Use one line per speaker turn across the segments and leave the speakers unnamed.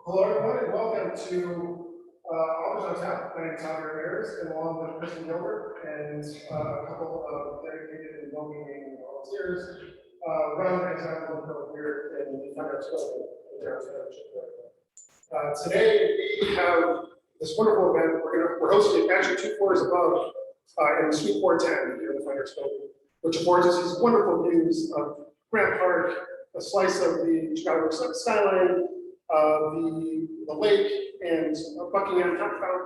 Hello, everyone, and welcome to Authors on Tap. My name is Javier Ramirez, and along with Kristen Gilbert and a couple of dedicated and well-meaning volunteers, run Exile MVP here in the finalist building in downtown. Today we have this wonderful event. We're hosting it actually 2 floors above in the Sleepwalk Dan here in the finalist building, which affords us these wonderful views of Grant Park, a slice of the Chicago skyline, the lake, and Buckingham Fountain,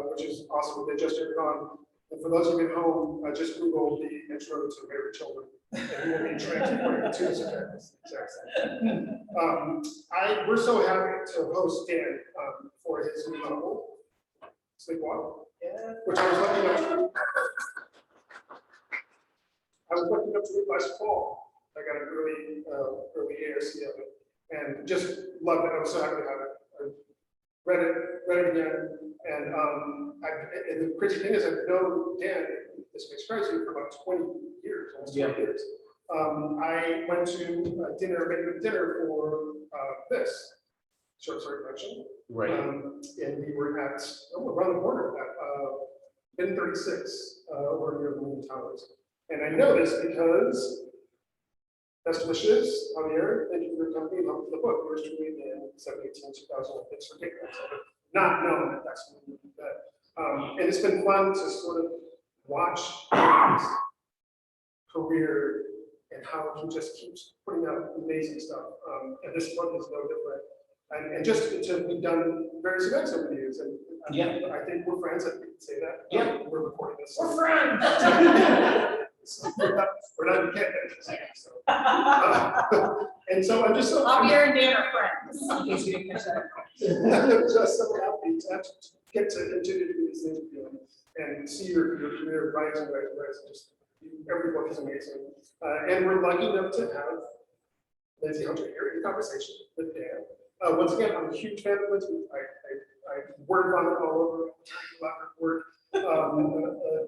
which is awesome. They just turned it on. And for those of you at home, just Google the intro to Married Children, and you will be transported to this event. We're so happy to host Dan for his new novel, Sleepwalk, which I was lucky enough to read last fall. I got an early ARC of it, and just loved it. I was so happy to have it. I read it again, and the crazy thing is I've known Dan, this may surprise you, for about 20 years, almost 20 years. I went to dinner for this short story collection, right? And we were at around the corner at Bin 36 over near the Moon Towers, and I know this because. Best wishes, Javier. Thank you for your company and help with the book. Yours truly in 2018-2000. It's ridiculous. Not knowing that that's what we do that. And it's been fun to sort of watch his career and how he just keeps putting out amazing stuff. And this book is no different. And just to be done various events over the years. And I think we're friends. I can say that. Yeah. We're recording this. We're friends. So we're not getting it. So. And so I'm just so
Javier and Dan are friends. In case you didn't catch that.
Just so happy to get to continue to do these things with you and see your career rise and rise and rise. Just every book is amazing. And we're lucky enough to have Lindsay Hunter here in conversation with Dan. Once again, I'm a huge fan of Lindsay. I word vomit all over her work.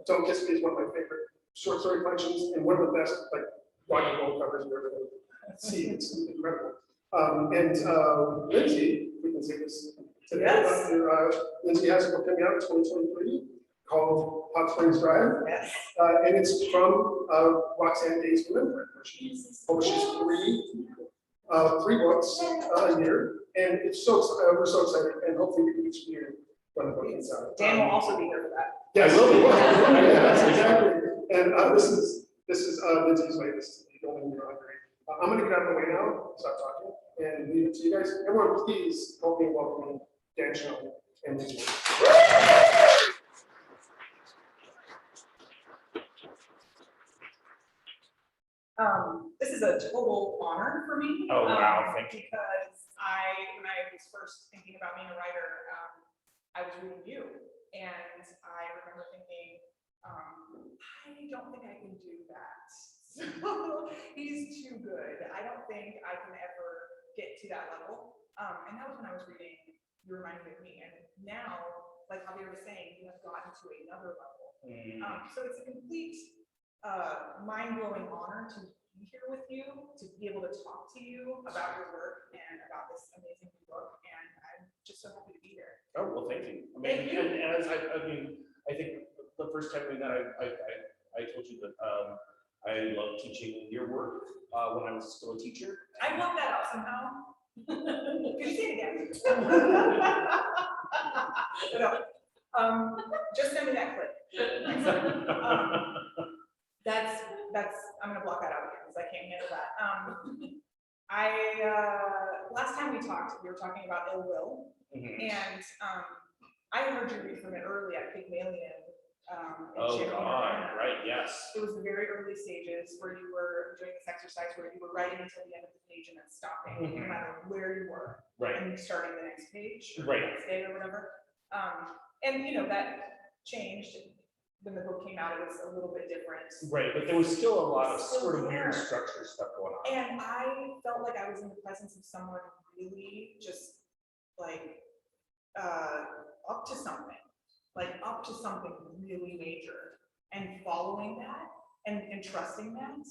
Don't Kiss Me is one of my favorite short story collections, and one of the best like rock and roll covers you've ever seen. It's incredible. Lindsay, we can say this today. Yes. Lindsay has a book coming out in 2023 called Hot Springs Drive. Yes. And it's from Roxanne Day's Remembrance, where she publishes three books a year, and it's so we're so excited, and hopefully we can each year when the book comes out.
Dan will also be there for that.
Yes, I will be. Yes, exactly. And this is Lindsay's way. This is the only you're hungry. I'm going to get out of the way now, stop talking, and leave it to you guys. Everyone, please help me welcome Dan Chaon and Lindsay.
This is a total honor for me.
Oh wow, thank you.
Because when I was first thinking about being a writer, I was reading you, and I remember thinking, I don't think I can do that. So, he's too good. I don't think I can ever get to that level. And that was when I was reading You Reminded Me of Me. And now, like Javier was saying, you have gotten to another level. So it's a complete mind-blowing honor to be here with you, to be able to talk to you about your work and about this amazing book. And I'm just so happy to be here.
Oh, well, thank you. I mean,
thank you.
And as I think the first time we met, I told you that I love teaching your work when I was still a teacher.
I want that out somehow. Can you say it again? No. Just send me that clip. That's I'm gonna block that out again because I can't handle that. Last time we talked, we were talking about ill will, and I heard you read from it early at Pygmalion.
Oh God, right, yes.
It was the very early stages where you were doing this exercise where you were writing until the end of the page and then stopping, no matter where you were,
right, and
starting the next page, or
right,
the next day or whatever. And you know that changed when the book came out. It was a little bit different,
right? But there was still a lot of sort of weird structure stuff going on.
And I felt like I was in the presence of someone really just like up to something. Like up to something really major and following that and trusting that.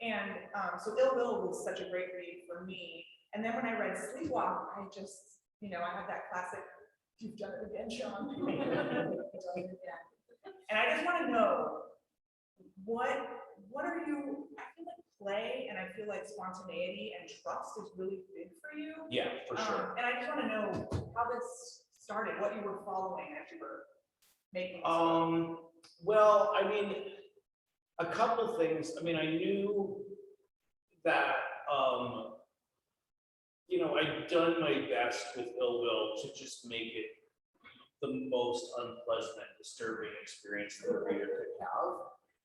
And so Ill Will was such a great read for me. And then when I read Sleepwalk, I just, you know, I have that classic, you've done it again, Sean. You've done it again. And I just want to know, what are you, I feel like play and I feel like spontaneity and trust is really big for you.
Yeah, for sure.
And I just want to know how this started, what you were following as you were making.
Well, I mean, a couple things. I mean, I knew that, you know, I'd done my best with Ill Will to just make it the most unpleasant and disturbing experience that a reader could have.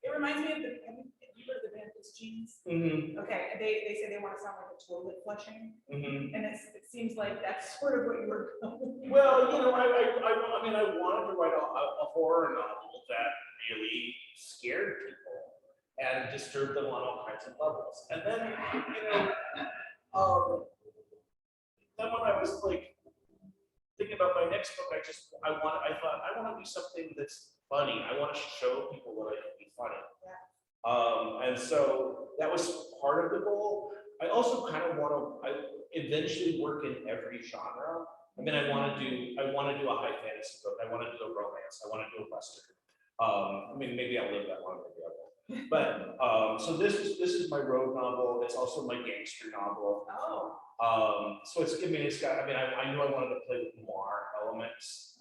It reminds me of the, have you heard of the band Jeans?
Mm-hmm.
Okay, they say they want to sound like a toilet flushing,
Mm-hmm.
and it seems like that's sort of what you were going.
Well, you know, I mean, I wanted to write a horror novel that really scared people and disturbed them on all kinds of levels. And then, you know, then when I was like thinking about my next book, I thought I want to do something that's funny. I want to show people that I can be funny.
Yeah.
And so that was part of the goal. I also kind of want to eventually work in every genre. I mean, I want to do a high fantasy book. I want to do a romance. I want to do a western. I mean, maybe I'll live that long, maybe I won't. But so this is my road novel. It's also my gangster novel.
Oh.
So it's, I mean, it's got, I mean, I knew I wanted to play with noir elements.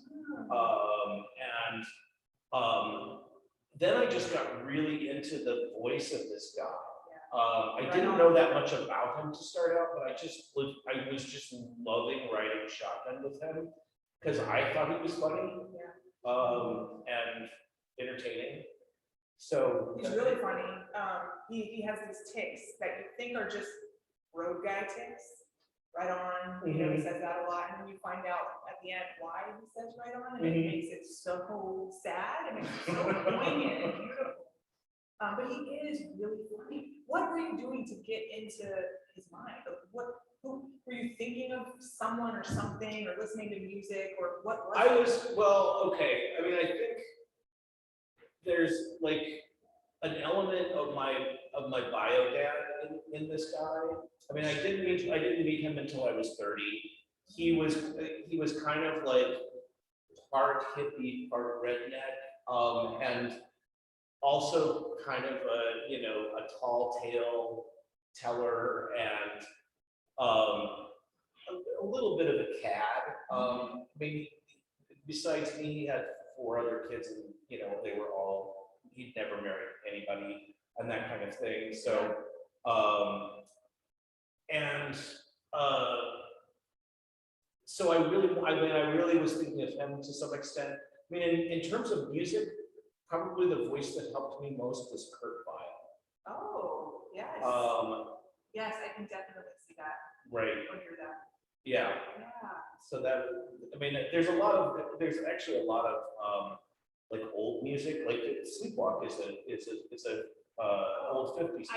Then I just got really into the voice of this guy. I didn't know that much about him to start out, but I was just loving writing shotgun with him because I thought he was funny. And entertaining. So
he's really funny. He has these ticks that you think are just road guy ticks. Right on, you know, he says that a lot, and then you find out at the end why he says right on, and it makes it so sad, and it's so poignant and beautiful. But he is really funny. What were you doing to get into his mind? Who were you thinking of, someone or something, or listening to music, or what?
Well, okay. I mean, I think there's like an element of my bio dad in this guy. I mean, I didn't meet him until I was 30. He was kind of like part hippie, part redneck, and also kind of a tall tale teller and a little bit of a cad. I mean, besides me, he had 4 other kids, and he'd never married anybody and that kind of thing. So, so I really was thinking of him to some extent. I mean, in terms of music, probably the voice that helped me most was Kurt Weill.
Oh, yes. Yes, I can definitely see that.
Right.
Or hear that.
Yeah.
Yeah.
So that, I mean, there's actually a lot of like old music, like Sleepwalk is a old 50s song.
I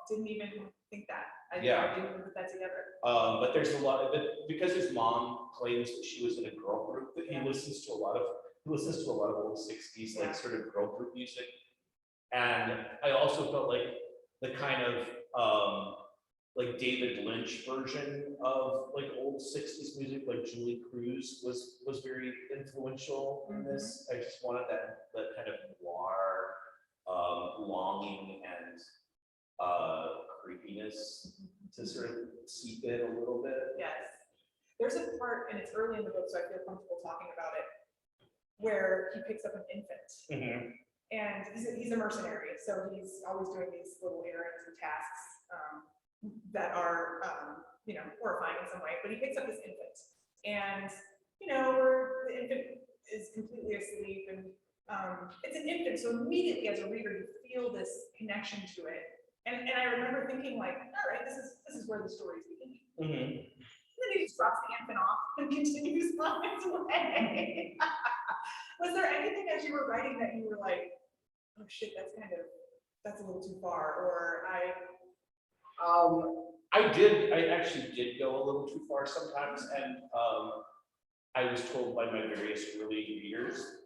didn't even think that. I didn't even put that together.
But there's a lot of it because his mom claims that she was in a girl group, that he listens to a lot of old 60s like sort of girl group music. And I also felt like the kind of like David Lynch version of like old 60s music, like Julie Cruz was very influential in this. I just wanted that kind of noir longing and creepiness to sort of seep in a little bit.
Yes. There's a part, and it's early in the book, so I feel comfortable talking about it, where he picks up an infant. And he's a mercenary, so he's always doing these little errands and tasks that are, horrifying in some way. But he picks up this infant, and the infant is completely asleep, and it's an infant, so immediately as a reader, you feel this connection to it. And I remember thinking, like, all right, this is where the story's beginning. And then he just drops the infant off and continues on his way. Was there anything as you were writing that you were like, oh shit, that's a little too far, or
I actually did go a little too far sometimes, and I was told by my various early readers,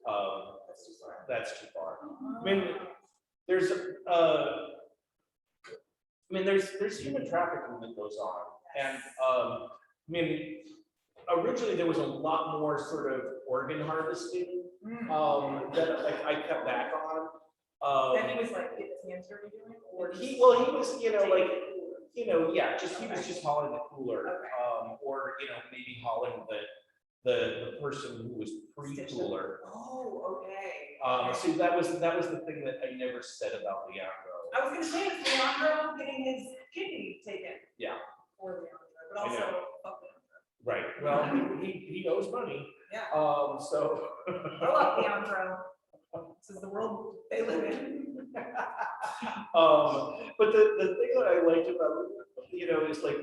that's too far. I mean, there's human trafficking that goes on, and I mean, originally there was a lot more sort of organ harvesting that like I cut back on.
Then he was like, get his hands dirty doing, or
He was, like, yeah, he was just hauling the cooler,
Okay.
or maybe hauling the person who was pre-cooler.
Oh, okay.
So that was the thing that I never said about Leandro.
I was gonna say, it's Leandro getting his kidney taken.
Yeah.
For Leandro, but also, fuck Leandro.
Right. Well, he owes money.
Yeah.
So.
Grow up, Leandro. This is the world they live in.
But the thing that I liked about it, is like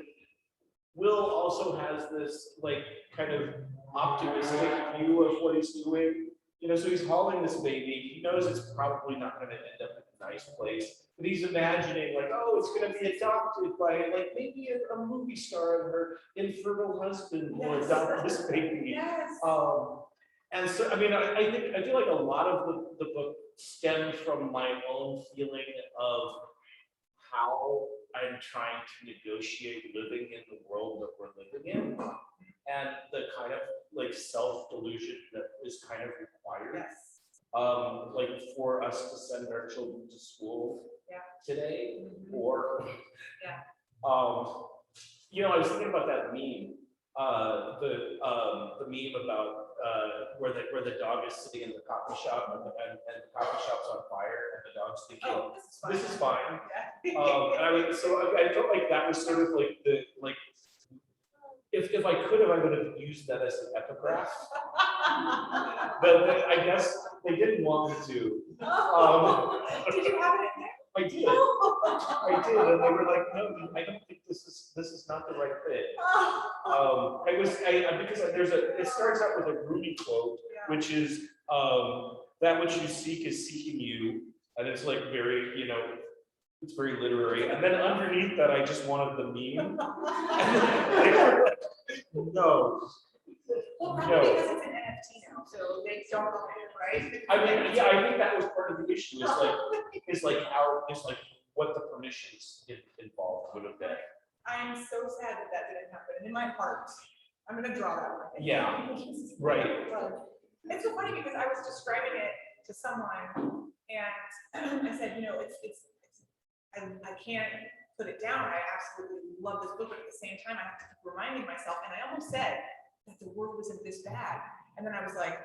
Will also has this like kind of optimistic view of what he's doing. So he's hauling this baby. He knows it's probably not going to end up in a nice place, but he's imagining like, oh, it's going to be adopted by like maybe a movie star and her infertile husband will adopt this baby.
Yes.
And so, I mean, I feel like a lot of the book stemmed from my own feeling of how I'm trying to negotiate living in the world that we're living in, and the kind of like self-delusion that is kind of required.
Yes.
Like for us to send our children to school today, or I was thinking about that meme, the meme about where the dog is sitting in the coffee shop and the coffee shop's on fire and the dog's thinking,
Oh,
this is fine.
Yeah.
And I felt like that was sort of like if I could have, I would have used that as an epigraph. But I guess they didn't want me to.
Did you have it in there?
I did. I did, and they were like, no, I don't think this is not the right fit. It starts out with a Rumi quote, which is that which you seek is seeking you, and it's like very, it's very literary. And then underneath that, I just wanted the meme. And they were like, no.
Well, probably because it's an NFT now, so they don't own it, right?
I mean, yeah, I think that was part of the issue. Is like what the permissions involved would have been.
I'm so sad that didn't happen. And in my heart, I'm gonna draw that one.
Yeah, right.
It's so funny because I was describing it to someone, and I said, I can't put it down. I absolutely love this book, but at the same time, I have to keep reminding myself. And I almost said that the world isn't this bad, and then I was like,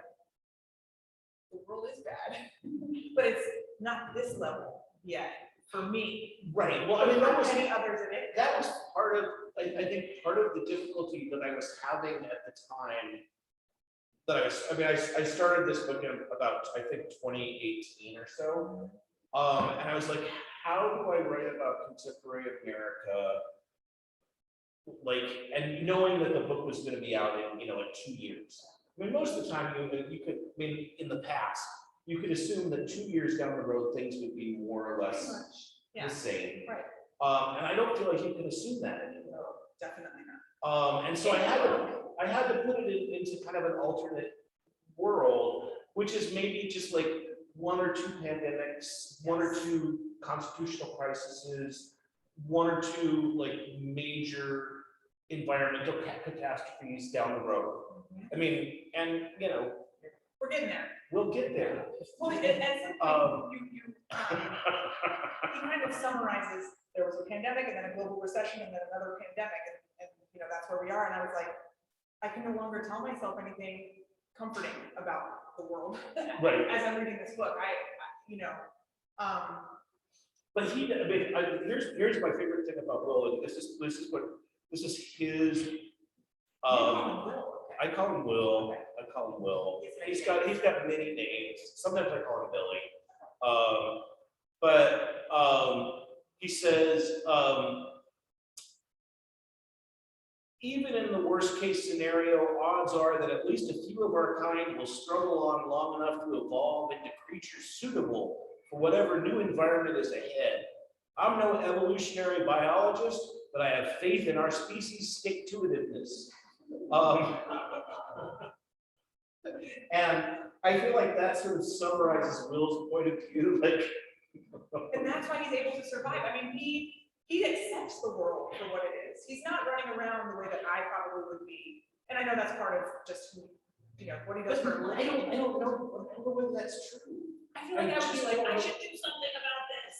the world is bad, but it's not this level yet for me.
Right. Well, I mean, that was
any others in it.
That was part of, I think, part of the difficulty that I was having at the time. I started this book in about, I think, 2018 or so. And I was like, how do I write about contemporary America? Like, and knowing that the book was going to be out in, like 2 years. I mean, most of the time you could, in the past, you could assume that 2 years down the road, things would be more or less the same.
Right.
And I don't feel like you can assume that anymore.
No, definitely not.
And so I had to put it into kind of an alternate world, which is maybe just like 1 or 2 pandemics, 1 or 2 constitutional crises, 1 or 2 like major environmental catastrophes down the road. I mean, and
we're getting there.
We'll get there.
Well, and something he kind of summarizes, there was a pandemic and then a global recession and then another pandemic, and that's where we are. And I was like, I can no longer tell myself anything comforting about the world
right
as I'm reading this book.
But here's my favorite thing about Will, and this is his. I call him Will. I call him Will. He's got many names. Sometimes I call him Billy. But he says, even in the worst case scenario, odds are that at least a few of our kind will struggle on long enough to evolve into creatures suitable for whatever new environment is ahead. I'm no evolutionary biologist, but I have faith in our species' stick-to-itiveness. And I feel like that sort of summarizes Will's point of view.
And that's why he's able to survive. I mean, he accepts the world for what it is. He's not running around the way that I probably would be And I know that's part of just, what he does for a
I
living.
don't know whether that's true.
I feel like I would be
just
like,
don't
I
know.
should do something about this.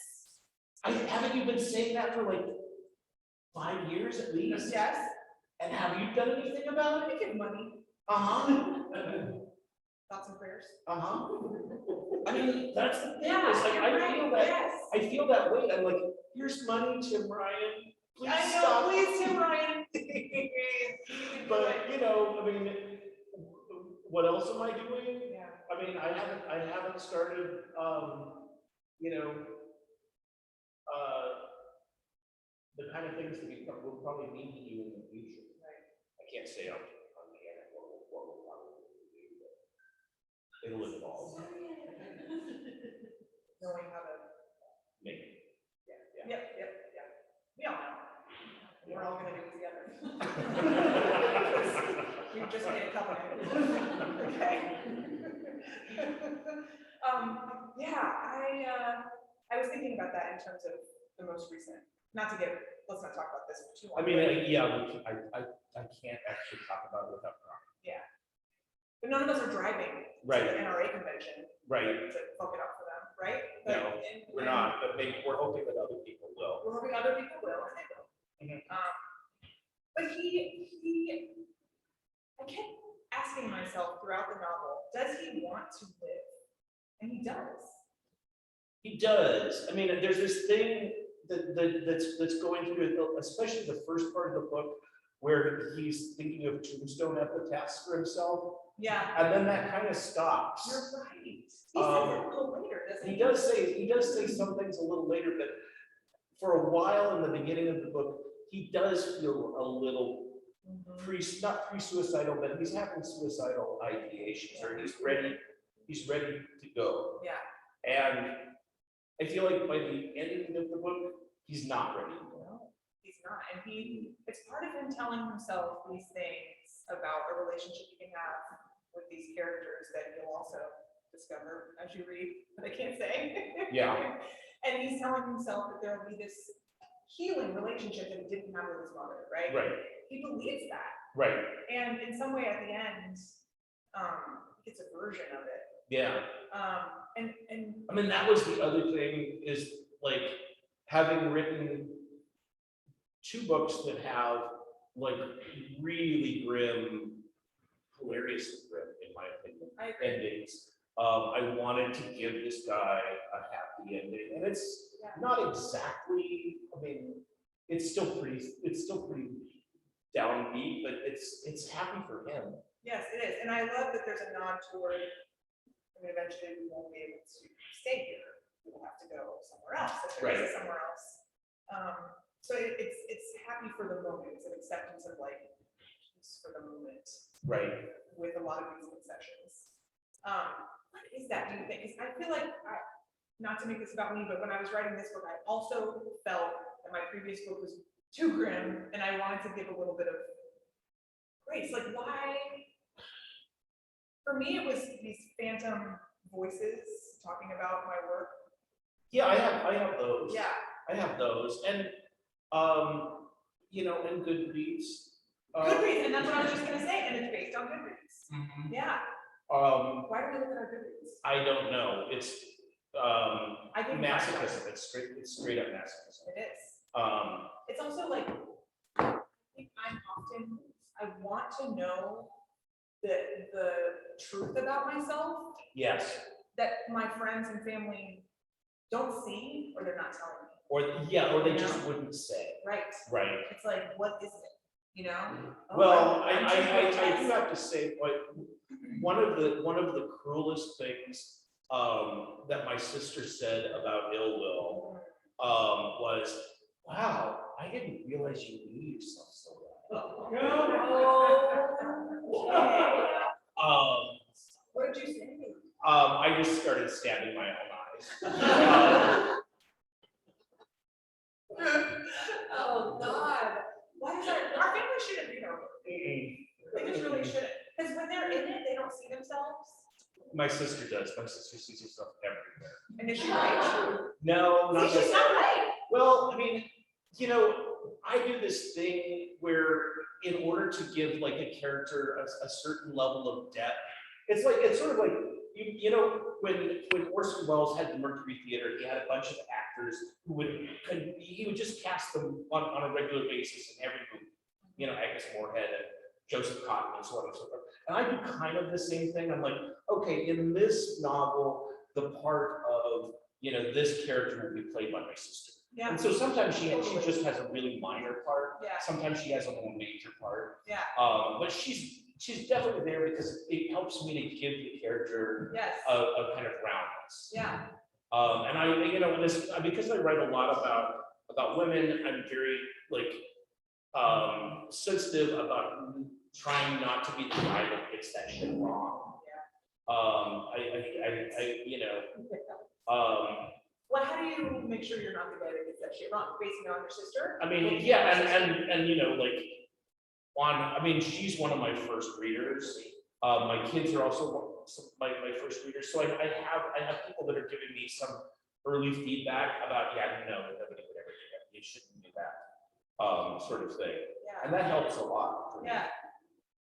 Haven't you been saying that for like 5 years at least?
Yes,
And have you done anything about
let
it?
me give money, thoughts and prayers.
I mean, that's the thing.
Yeah,
Is like,
you're
I
right,
feel that.
yes.
I feel that way. I'm like, here's money, Tim Ryan. Please
I know,
stop.
please, Tim Ryan.
But I mean, what else am I doing?
Yeah.
I mean, I haven't started, the kind of things that will probably need to do in the future.
Right.
I can't say on the air what we'll probably do, but it'll evolve.
Knowing how to,
Maybe.
yep. We all know. We're all gonna do it together. We just made a covenant. Okay. I was thinking about that in terms of the most recent, let's not talk about this for too long.
I mean, I can't actually talk about it without crying.
Yeah. But none of us are driving to
Right.
the NRA convention
Right.
to fuck it up for them, right?
No, we're not, but maybe we're hoping that other people will.
We're hoping other people will, and they will.
Mhm.
But I kept asking myself throughout the novel, does he want to live? And he does.
He does. I mean, there's this thing that's going through it, especially the first part of the book, where he's thinking of tombstone epitaphs for himself,
Yeah.
and then that kind of stops.
You're right. He says it a little later, doesn't he?
He does say some things a little later, but for a while in the beginning of the book, he does feel a little not pre-suicidal, but he's having suicidal ideations, or he's ready to go.
Yeah.
And I feel like by the ending of the book, he's not ready to go.
He's not. And it's part of him telling himself these things about a relationship he can have with these characters that you'll also discover as you read, but I can't say.
Yeah.
And he's telling himself that there will be this healing relationship that he didn't have with his mother, right?
Right.
He believes that.
Right.
And in some way at the end, he gets a version of it.
Yeah.
And
I mean, that was the other thing, is like having written 2 books that have like really grim, hilariously grim, in my opinion,
I agree.
endings. I wanted to give this guy a happy ending, and it's not exactly. I mean, it's still pretty downbeat, but it's happy for him.
Yes, it is. And I love that there's a nod toward, I mean, eventually we won't be able to stay here. We will have to go somewhere else. If there is somewhere else. So it's happy for the moment. It's an acceptance of like peace for the moment.
Right.
With a lot of these concessions. What is that, do you think? Because I feel like, not to make this about me, but when I was writing this book, I also felt that my previous book was too grim, and I wanted to give a little bit of grace. Like, why? For me, it was these phantom voices talking about my work.
Yeah, I have those.
Yeah.
I have those, and and Goodreads.
Goodreads, and that's what I was just gonna say, and it's based on Goodreads.
Mhm.
Yeah.
Why
Why do we look at our Goodreads?
I don't know. It's
I think
masochism. It's straight up masochism.
It is. It's also like, I think I want to know the truth about myself
Yes.
that my friends and family don't see, or they're not telling me.
Or they just wouldn't say.
Right.
Right.
It's like, what is it? You know?
Well,
I'm
I
just
do have to say, like, one of the cruelest things that my sister said about ill will was, "Wow, I didn't realize you knew yourself so well."
What did you say?
I just started stabbing my own eyes.
Oh God! Why is our family shouldn't be over? They just really shouldn't. Because when they're in it, they don't see themselves.
My sister does. My sister sees herself everywhere.
And is she right?
No, not
See, she's not right.
Well, I mean, I do this thing where in order to give like a character a certain level of depth, it's sort of like you know when Orson Welles had the Mercury Theater, he had a bunch of actors who he would just cast them on a regular basis in every movie. You know, Agnes Moorehead and Joseph Cotton and so on and so forth. And I do kind of the same thing. I'm like, okay, in this novel, the part of, you know, this character will be played by my sister.
Yeah.
And so sometimes she just has a really minor part.
Yeah.
Sometimes she has a more major part.
Yeah.
But she's definitely there because it helps me to give the character
Yes.
a kind of roundness.
Yeah.
And I, you know, because I write a lot about women, I'm very like sensitive about trying not to be the guy that gets that shit wrong.
Yeah.
I you know,
Well, how do you make sure you're not the guy that gets that shit wrong? Basing it on your sister?
I mean, yeah, and you know, like I mean, she's one of my first readers. My kids are also my first readers. So I have people that are giving me some early feedback about, yeah, no, nobody would ever do that. You shouldn't do that, sort of thing.
Yeah.
And that helps a lot. For me.
Yeah.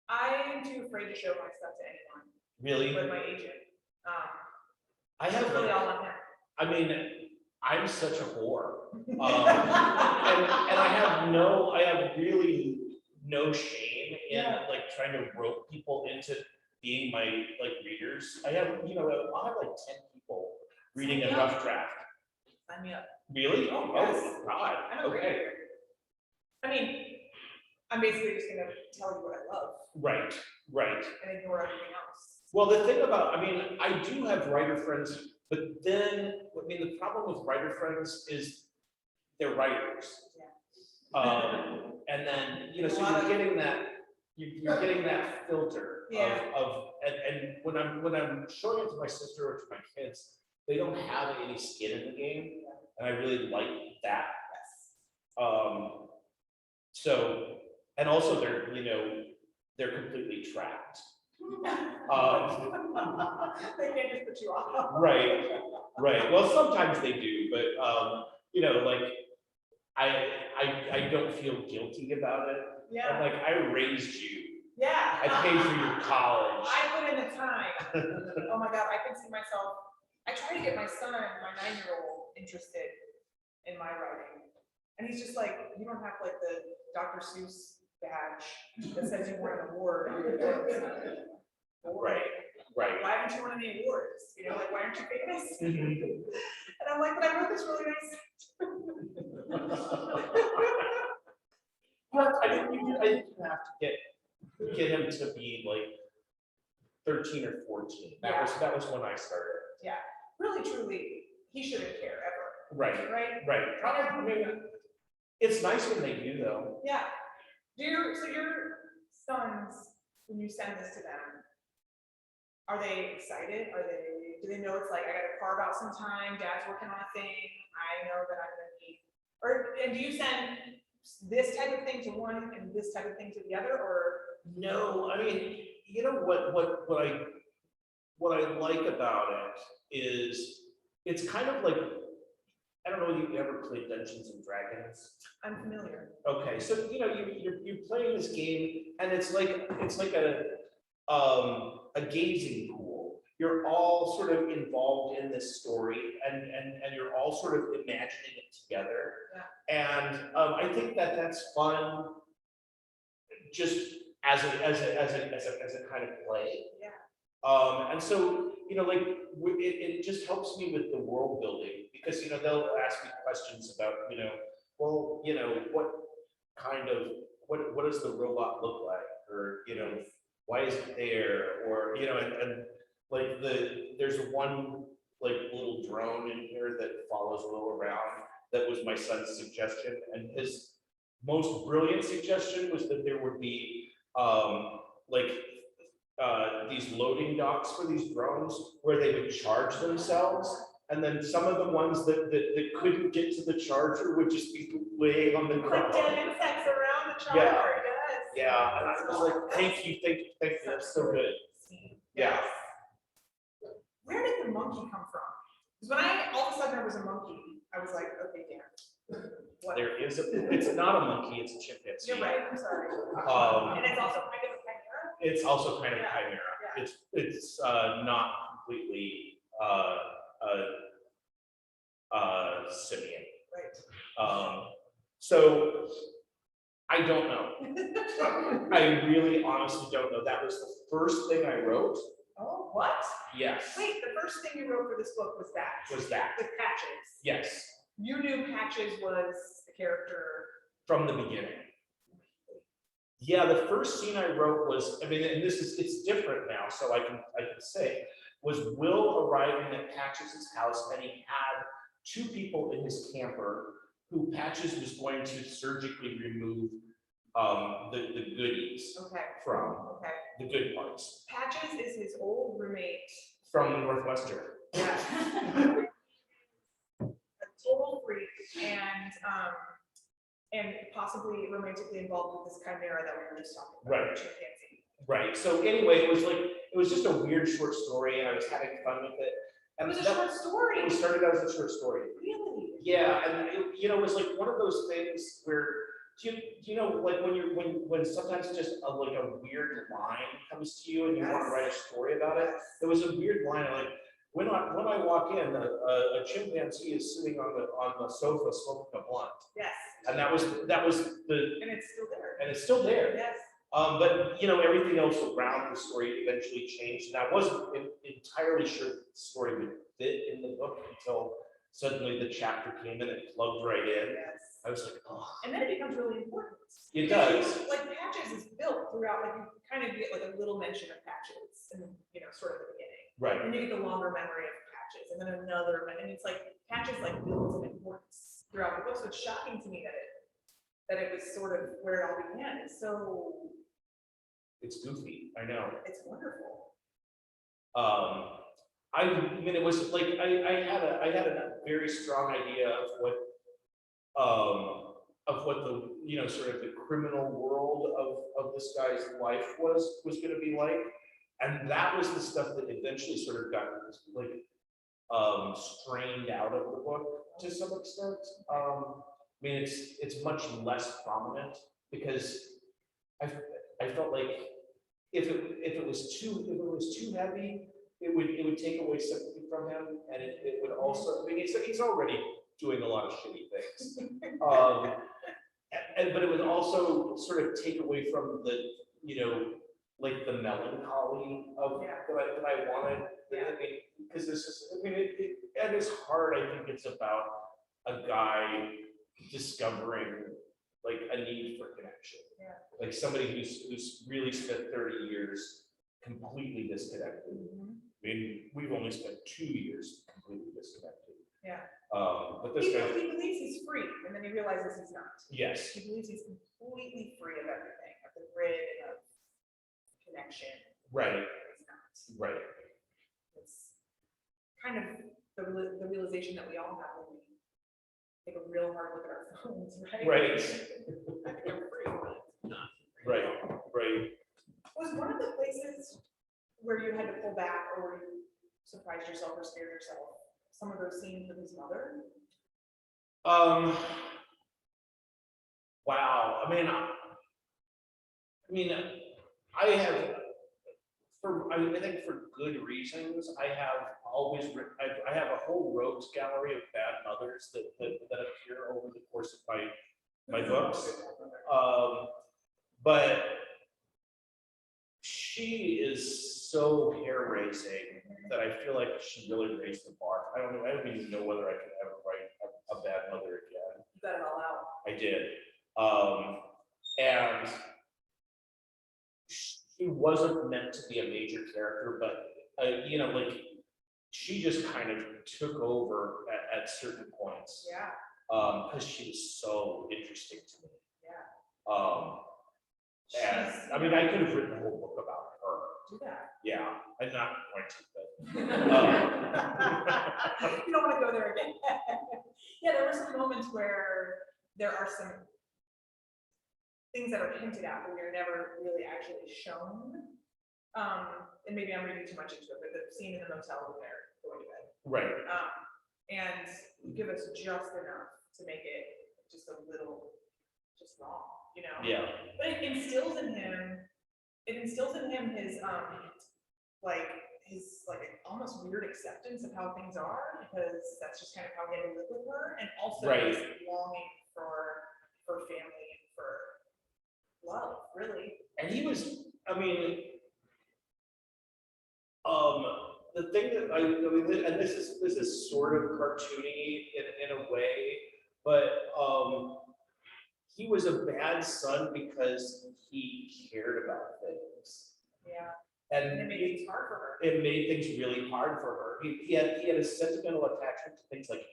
I'm too afraid to show my stuff to anyone.
Really?
With my agent.
I have
It's really all on him.
I mean, I'm such a whore. And I have really no shame in like trying to rope people into being my like readers. I have, you know, I'll have like 10 people reading a rough draft.
Sign me up.
Really?
Oh,
Oh,
yes.
God.
I'm a great
Okay.
reader. I mean, I'm basically just gonna tell you what I love
Right.
and ignore everything else.
Well, the thing about, I mean, I do have writer friends, but then, I mean, the problem with writer friends is they're writers.
Yeah.
And then, you know, so
A lot
you're
of-
getting that, you're getting that filter
Yeah.
and when I'm showing it to my sister or to my kids, they don't have any skin in the game, and I really like that.
Yes.
So, and also they're, you know, they're completely trapped.
They can't just put you off.
Right. Well, sometimes they do, but you know, like I don't feel guilty about it.
Yeah.
I'm like, I raised you.
Yeah.
I paid for your college.
I put in the time. Oh my God, I can see myself. I try to get my son, my 9-year-old, interested in my writing. And he's just like, you don't have like the Dr. Seuss badge that says you won an award. on your book.
Right.
Why haven't you won any awards? You know, like, why aren't you famous?
Mhm.
And I'm like, but I wrote this really nice.
But I think you have to get him to be like 13 or 14. That was when I started.
Yeah, really, truly, he shouldn't care ever.
Right. Probably, I mean, it's nice when they do though.
Yeah. So your sons, when you send this to them, are they excited? Do they know it's like, I gotta carve out some time, Dad's working on a thing, I know that I'm gonna need, and do you send this type of thing to one and this type of thing to the other, or?
No, I mean, you know what I like about it is it's kind of like, I don't know if you've ever played Dungeons and Dragons.
I'm familiar.
Okay, so you know you're playing this game and it's like a gazing pool. You're all sort of involved in this story and you're all sort of imagining it together.
Yeah.
And I think that's fun just as a kind of play.
Yeah.
And so, you know, like it just helps me with the world building because, you know, they'll ask me questions about, you know, well, you know, what does the robot look like? Or, you know, why is it there? Or, you know, and like there's one like little drone in here that follows Will around. That was my son's suggestion. And his most brilliant suggestion was that there would be these loading docks for these drones where they would charge themselves. And then some of the ones that couldn't get to the charger would just be laying on the ground.
Like dead insects around the charger, yes.
Yeah, and I was like, thank you, that's so good. Yeah.
Where did the monkey come from? Because when all of a sudden there was a monkey, I was like, okay, Dan. What?
There is it's not a monkey, it's a chimpanzee.
You're right, I'm sorry. And it's also kind of a chimera?
It's also kind of a
Yeah,
chimera.
yeah.
It's not completely simian.
Right.
So I don't know. I really honestly don't know. That was the first thing I wrote.
Oh, what?
Yes.
Wait, the first thing you wrote for this book was that?
Was that.
With Patches?
Yes.
You knew Patches was the character?
From the beginning. Yeah, the first scene I wrote was, I mean, and it's different now, so I can say, was Will arriving at Patches' house, and he had two people in his camper who Patches was going to surgically remove the goodies from, the good parts.
Patches is his old roommate.
From Northwestern.
Yeah. A total freak, and possibly romantically involved with this chimera that we were just talking about.
Right.
Chimpanzee.
Right. So anyway, it was just a weird short story, and I was having fun with it. And
it was a short story.
It started out as a short story.
Really?
Yeah, and it was like one of those things where you know, like when sometimes just like a weird line comes to you and you want to write a story about it. There was a weird line like when I walk in, a chimpanzee is sitting on the sofa smoking a blunt.
Yes.
And that was the.
And it's still there.
And it's still there.
Yes.
But everything else around the story eventually changed, and I wasn't entirely sure that the story would fit in the book until suddenly the chapter came in and plugged right in.
Yes.
I was like, oh.
And then it becomes really important.
It does.
Like Patches is built throughout, like you kind of get like a little mention of Patches, and sort of the beginning.
Right.
And you get the longer memory of Patches, and then another, and it's like Patches like builds an importance throughout the book. So it's shocking to me that it was sort of where it all began. It's so.
It's goofy. I know.
It's wonderful.
I mean, it was like I had a very strong idea of what the sort of the criminal world of this guy's life was going to be like, and that was the stuff that eventually sort of got like strained out of the book to some extent. I mean, it's much less prominent because I felt like if it was too heavy, it would take away sympathy from him, and it would also. I mean, he's already doing a lot of shitty things, but it would also sort of take away from the like the melancholy of that I wanted.
Yeah.
I mean, because this is. I mean, at its heart, I think it's about a guy discovering like a need for connection.
Yeah.
Like somebody who's really spent 30 years completely disconnected.
Mm-hmm.
I mean, we've only spent 2 years completely disconnected.
Yeah.
But this
He
guy,
believes he's free, and then he realizes he's not.
yes,
He believes he's completely free of everything, of the grid, of connection.
right,
He's not.
right,
It's kind of the realization that we all have when we take a real hard look at our phones, right?
right,
I think I'm free, but I'm not free.
right, right.
Was one of the places where you had to pull back, or where you surprised yourself or scared yourself, some of those scenes with his mother?
Wow. I think for good reasons, I have always I have a whole rogues gallery of bad mothers that appear over the course of my books. But she is so hair raising that I feel like she really raised the bar. I don't even know whether I could ever write a bad mother again.
You got it all out.
I did. And she wasn't meant to be a major character, but like she just kind of took over at certain points.
Yeah.
Because she was so interesting to me.
Yeah.
And I mean, I could have written a whole book about her.
Do that.
Yeah, I'm not going to, but
You don't want to go there again. Yeah, there were some moments where there are some things that are hinted at, but we're never really actually shown. And maybe I'm reading too much into it, but the scene in the motel when they're going to bed.
right.
And you give us just enough to make it just a little, just wrong, you know?
Yeah.
But it instills in him his, like almost weird acceptance of how things are, because that's just kind of how he had to live with her, and also
Right.
this longing for family and for love, really.
And he was, I mean, the thing that I mean, and this is sort of cartoony in a way, but he was a bad son because he cared about things.
Yeah.
And
it made things hard for her.
It made things really hard for her. He had a sentimental attachment to things like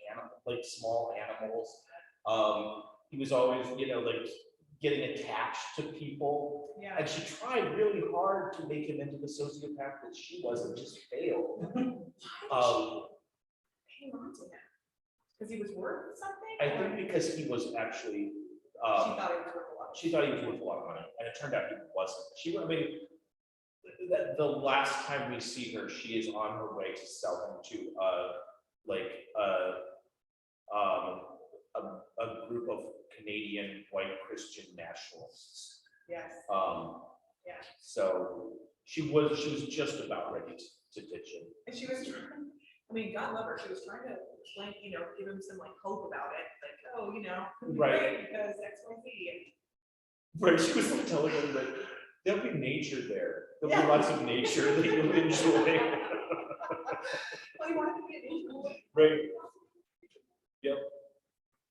small animals. He was always, like getting attached to people.
Yeah.
And she tried really hard to make him into the sociopath that she wasn't, just failed.
Why did she hang on to him? Because he was worth something?
I think because he was actually,
she thought he was worth a lot.
She thought he was worth a lot of money, and it turned out he wasn't. The last time we see her, she is on her way to sell him to a group of Canadian white Christian nationalists.
Yes. Yeah.
So she was just about ready to ditch him.
And she was trying, God love her, she was trying to explain, give him some hope about it. Like, oh, it'll be
Right.
great because X, Y, Z.
Right, she was like telling him that there'll be nature there. There'll be
Yeah.
lots of nature that you'll enjoy.
Well, you wanted to be an angel.
Right. Yep.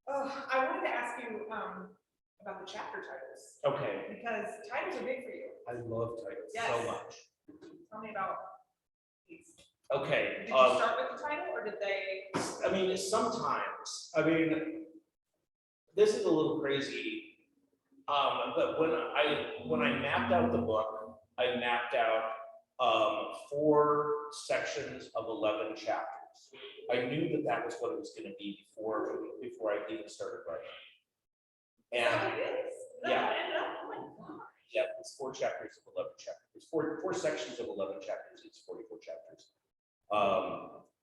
Oh, I wanted to ask you about the chapter titles,
Okay.
because titles are big for you.
I love titles
Yes.
so much.
Tell me about these.
Okay.
Did you start with the title, or did they?
I mean, sometimes. I mean, this is a little crazy. But when I mapped out the book, I mapped out 4 sections of 11 chapters. I knew that was what it was going to be before I even started writing.
Is that
And
what it is? Is that
yeah.
how it ended up? Oh my God.
yeah, it's 4 chapters of 11 chapters. It's four sections of 11 chapters. It's 44 chapters.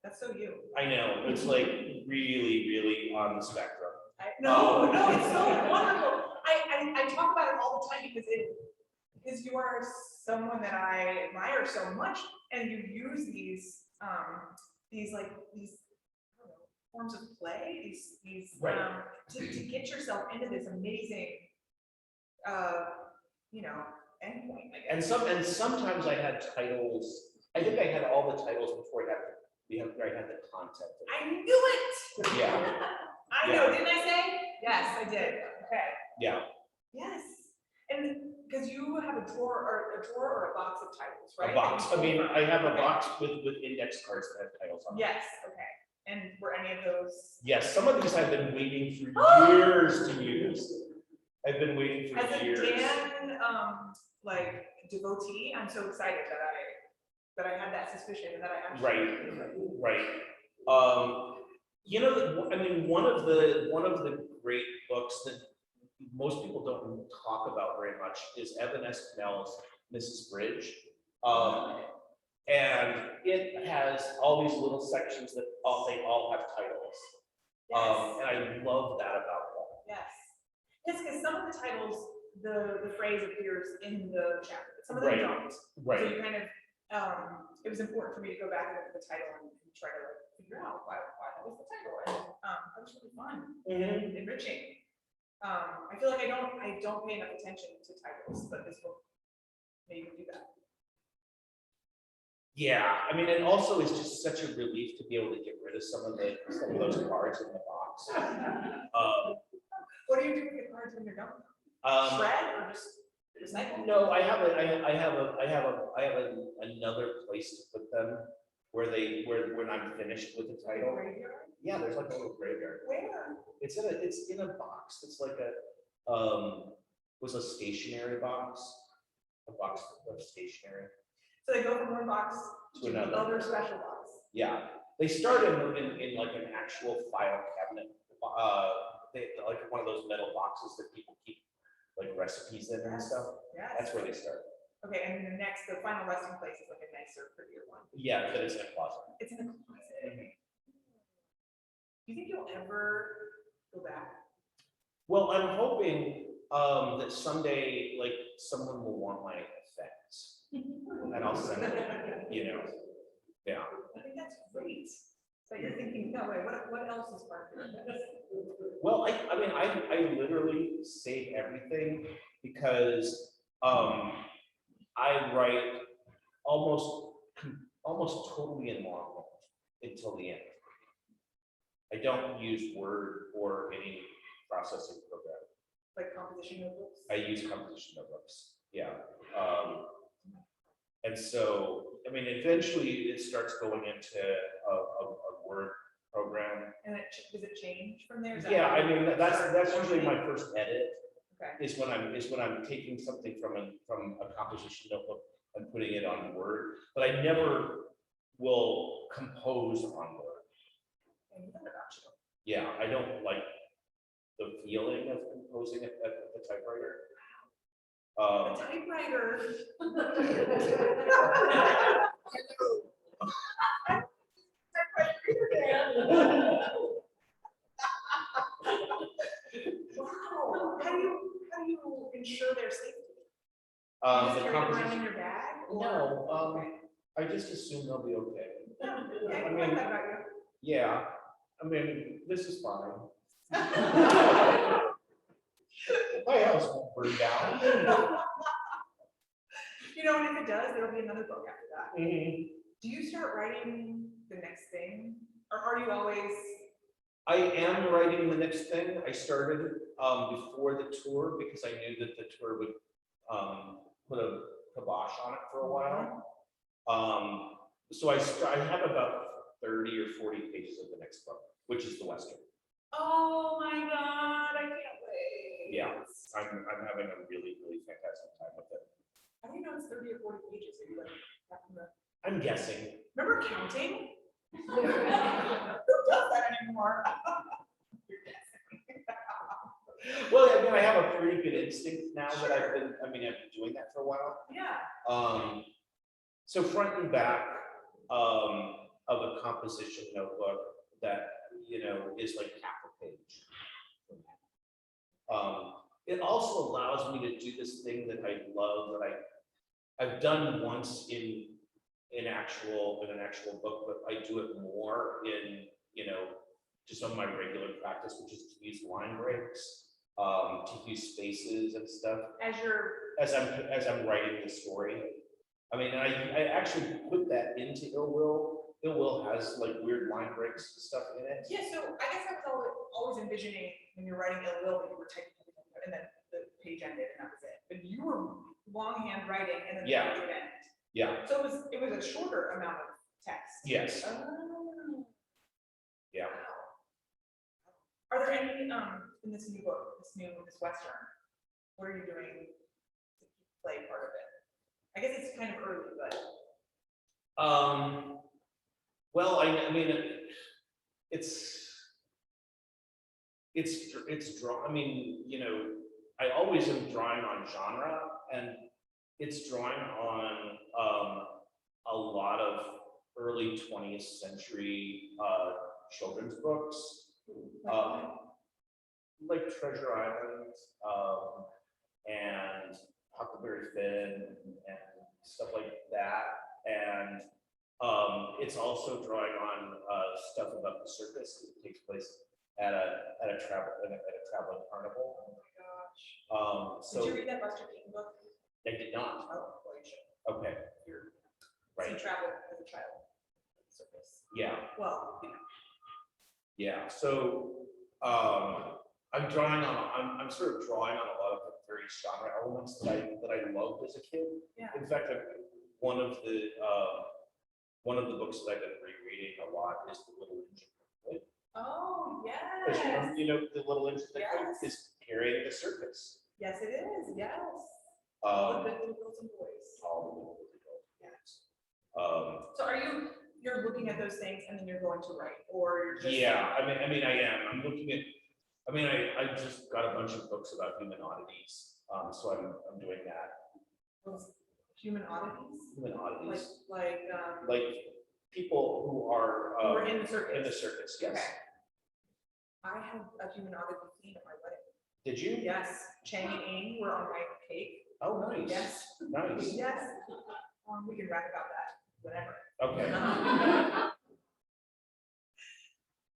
That's so you.
I know, it's like really, really on the spectrum.
No, it's so wonderful. I talk about it all the time because you are someone that I admire so much, and you use these I don't know, forms of play, these
Right.
to get yourself into this amazing endpoint, I guess.
And sometimes I had titles. I think I had all the titles before I had the content.
I knew it.
Yeah.
I know, didn't I say? Yes, I did. Okay.
Yeah.
Yes. And because you have a drawer or a box of titles, right?
A box. I mean, I have a
Okay.
box with index cards that have titles on them.
Yes, okay. And were any of those?
Yes, some of these I've been waiting for years to use. I've been waiting for
As a
years.
Dan, devotee, I'm so excited that I had that suspicion and that I actually.
Right. I mean, one of the great books that most people don't talk about very much is Evan S. Cannell's Mrs. Bridge. And it has all these little sections that they all have titles.
Yes.
And I love that about them.
Yes. Yes, because some of the titles, the phrase appears in the chapter, but some of them
Right.
don't. So
Right.
you kind of, it was important for me to go back and look at the title and try to figure out why that was the title. And that was really fun and enriching. I feel like I don't pay enough attention to titles, but this book made me do that.
Yeah, I mean, and also it's just such a relief to be able to get rid of some of those cards in the box.
What do you do with the cards when you're done? Shred or just recycle?
No, I have another place to put them when I'm finished with the title.
Graveyard?
Yeah, there's like a little graveyard.
Where?
It's in a box. It's like was a stationary box. A box of stationery.
So they go from one box
To
to the
another.
other special box.
Yeah, they start in like an actual file cabinet. They like one of those metal boxes that people keep like recipes in and
Yes.
stuff.
Yes.
That's where they start.
Okay, and then the final resting place is like a nicer, prettier one.
Yeah, but it's in a closet.
It's in the closet. Do you think you'll ever go back?
Well, I'm hoping that someday, like, someone will want my effects, and I'll send it, you know, yeah.
I think that's great. So you're thinking, no, wait, what else is part of this?
Well, I mean, I literally save everything because I write almost totally in monotone until the end. I don't use Word or any processing program.
Like composition notebooks?
I use composition notebooks, yeah. And so, I mean, eventually it starts going into a Word program.
And does it change from there? Is that
Yeah,
how
I
you
mean, that's
start
usually
forming?
my first edit,
Okay.
is when I'm taking something from a composition notebook and putting it on Word, but I never will compose on Word.
I knew that about you.
Yeah, I don't like the feeling of composing at the typewriter.
A typewriter. Wow. How do you ensure their safety? You just
The
carry them around in
composition,
your bag? or-
no,
Okay.
I just assume they'll be okay.
Yeah,
I
I
mean-
like that about you.
Yeah, I mean, this is fine. My house won't burn down.
You know, and if it does, there'll be another book after that.
Mhm.
Do you start writing the next thing? Or are you always,
I am writing the next thing. I started before the tour because I knew that the tour would put a kibosh on it for a while. So I have about 30 or 40 pages of the next book, which is the Western.
oh my God, I can't wait.
Yeah. I'm having a really, really fantastic time with it.
How do you know it's 30 or 40 pages? Are you like, counting the-
I'm guessing.
remember counting? Who does that anymore? You're guessing.
Well, I mean, I have a pretty good instinct now that I've been doing that for a while.
Yeah.
So front and back of a composition notebook that, you know, is like half a page. It also allows me to do this thing that I love, that I've done once in an actual book, but I do it more in, you know, just on my regular practice, which is to use line breaks, to use spaces and stuff as I'm writing the story. I mean, I actually put that into Ill Will. Ill Will has like weird line breaks and stuff in it.
Yeah, so I guess I was always envisioning when you're writing Ill Will that you were typing and then the page ended and that was it. But you were longhand writing and then the
Yeah.
page would end.
Yeah.
So it was a shorter amount of text.
Yes.
Oh.
Yeah.
Are there any in this new book, this Western, what are you doing to play part of it? I guess it's kind of early, but
Well, I mean, it's draw. I mean, you know, I always am drawing on genre, and it's drawing on a lot of early 20th century children's books, like Treasure Island, and Huckleberry Finn, and stuff like that, and it's also drawing on stuff about the circus that takes place at a traveling carnival.
oh my gosh.
So
Did you read that Buster Keaton book?
I did not.
Oh, well, you should.
Okay,
You're
right.
You traveled as a child. Circus.
Yeah,
Well, you know.
yeah. So I'm sort of drawing on a lot of the various genre elements that I loved as a kid.
Yeah.
In fact, one of the books that I've been rereading a lot is The Little Engine. Right?
Oh,
Because
yes.
you know, the little engine that
Yes.
is carrying a circus.
Yes, it is. Yes. All the good little girls and boys.
All the little girls.
Yes.
Um,
So you're looking at those things and then you're going to write, or you're just.
yeah, I mean, I am. I'm looking at. I mean, I just got a bunch of books about human oddities, so I'm doing that.
Human oddities?
Human oddities,
Like
people who are
who are in the circus.
in the circus. Yes.
Okay. I have a human oddity theme at my wedding.
Did you?
Yes, Chang and Ing were on my cake.
Oh, nice.
Yes.
Nice.
Yes. We can rap about that whenever.
Okay.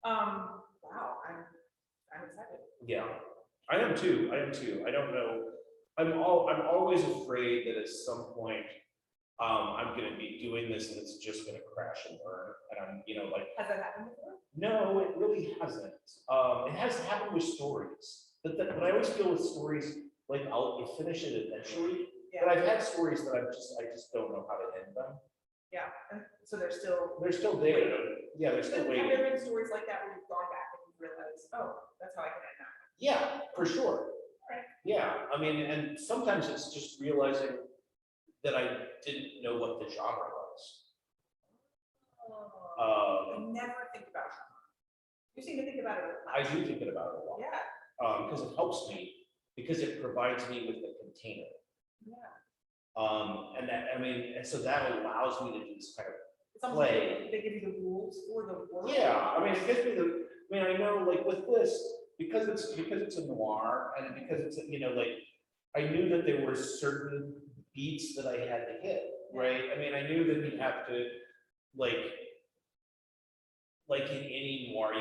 Wow, I'm excited.
Yeah, I am too. I am too. I don't know. I'm always afraid that at some point, I'm gonna be doing this and it's just gonna crash and burn. And I'm, like,
Has that happened before?
no, it really hasn't. It has happened with stories, but I always feel with stories, like you finish it eventually.
Yeah.
But I've had stories that I just don't know how to end them.
Yeah, and so they're still.
there. Yeah, they're still
Have
waiting.
there been stories like that where you've gone back and you've realized, oh, that's how I can end that?
Yeah, for sure.
Right.
Yeah, I mean, and sometimes it's just realizing that I didn't know what the genre was.
I never think about it. You seem to think about it. A lot.
I do think about it a lot.
Yeah,
Because it helps me, because it provides me with the container.
yeah.
And so that allows me to do this kind of,
It's almost
Play.
like they give you the rules for the world.
yeah, I mean, it gives me I know, like with this, because it's a noir, and because it's, like, I knew that there were certain beats that I had to hit, right? I mean, I knew that you have to, like in any noir,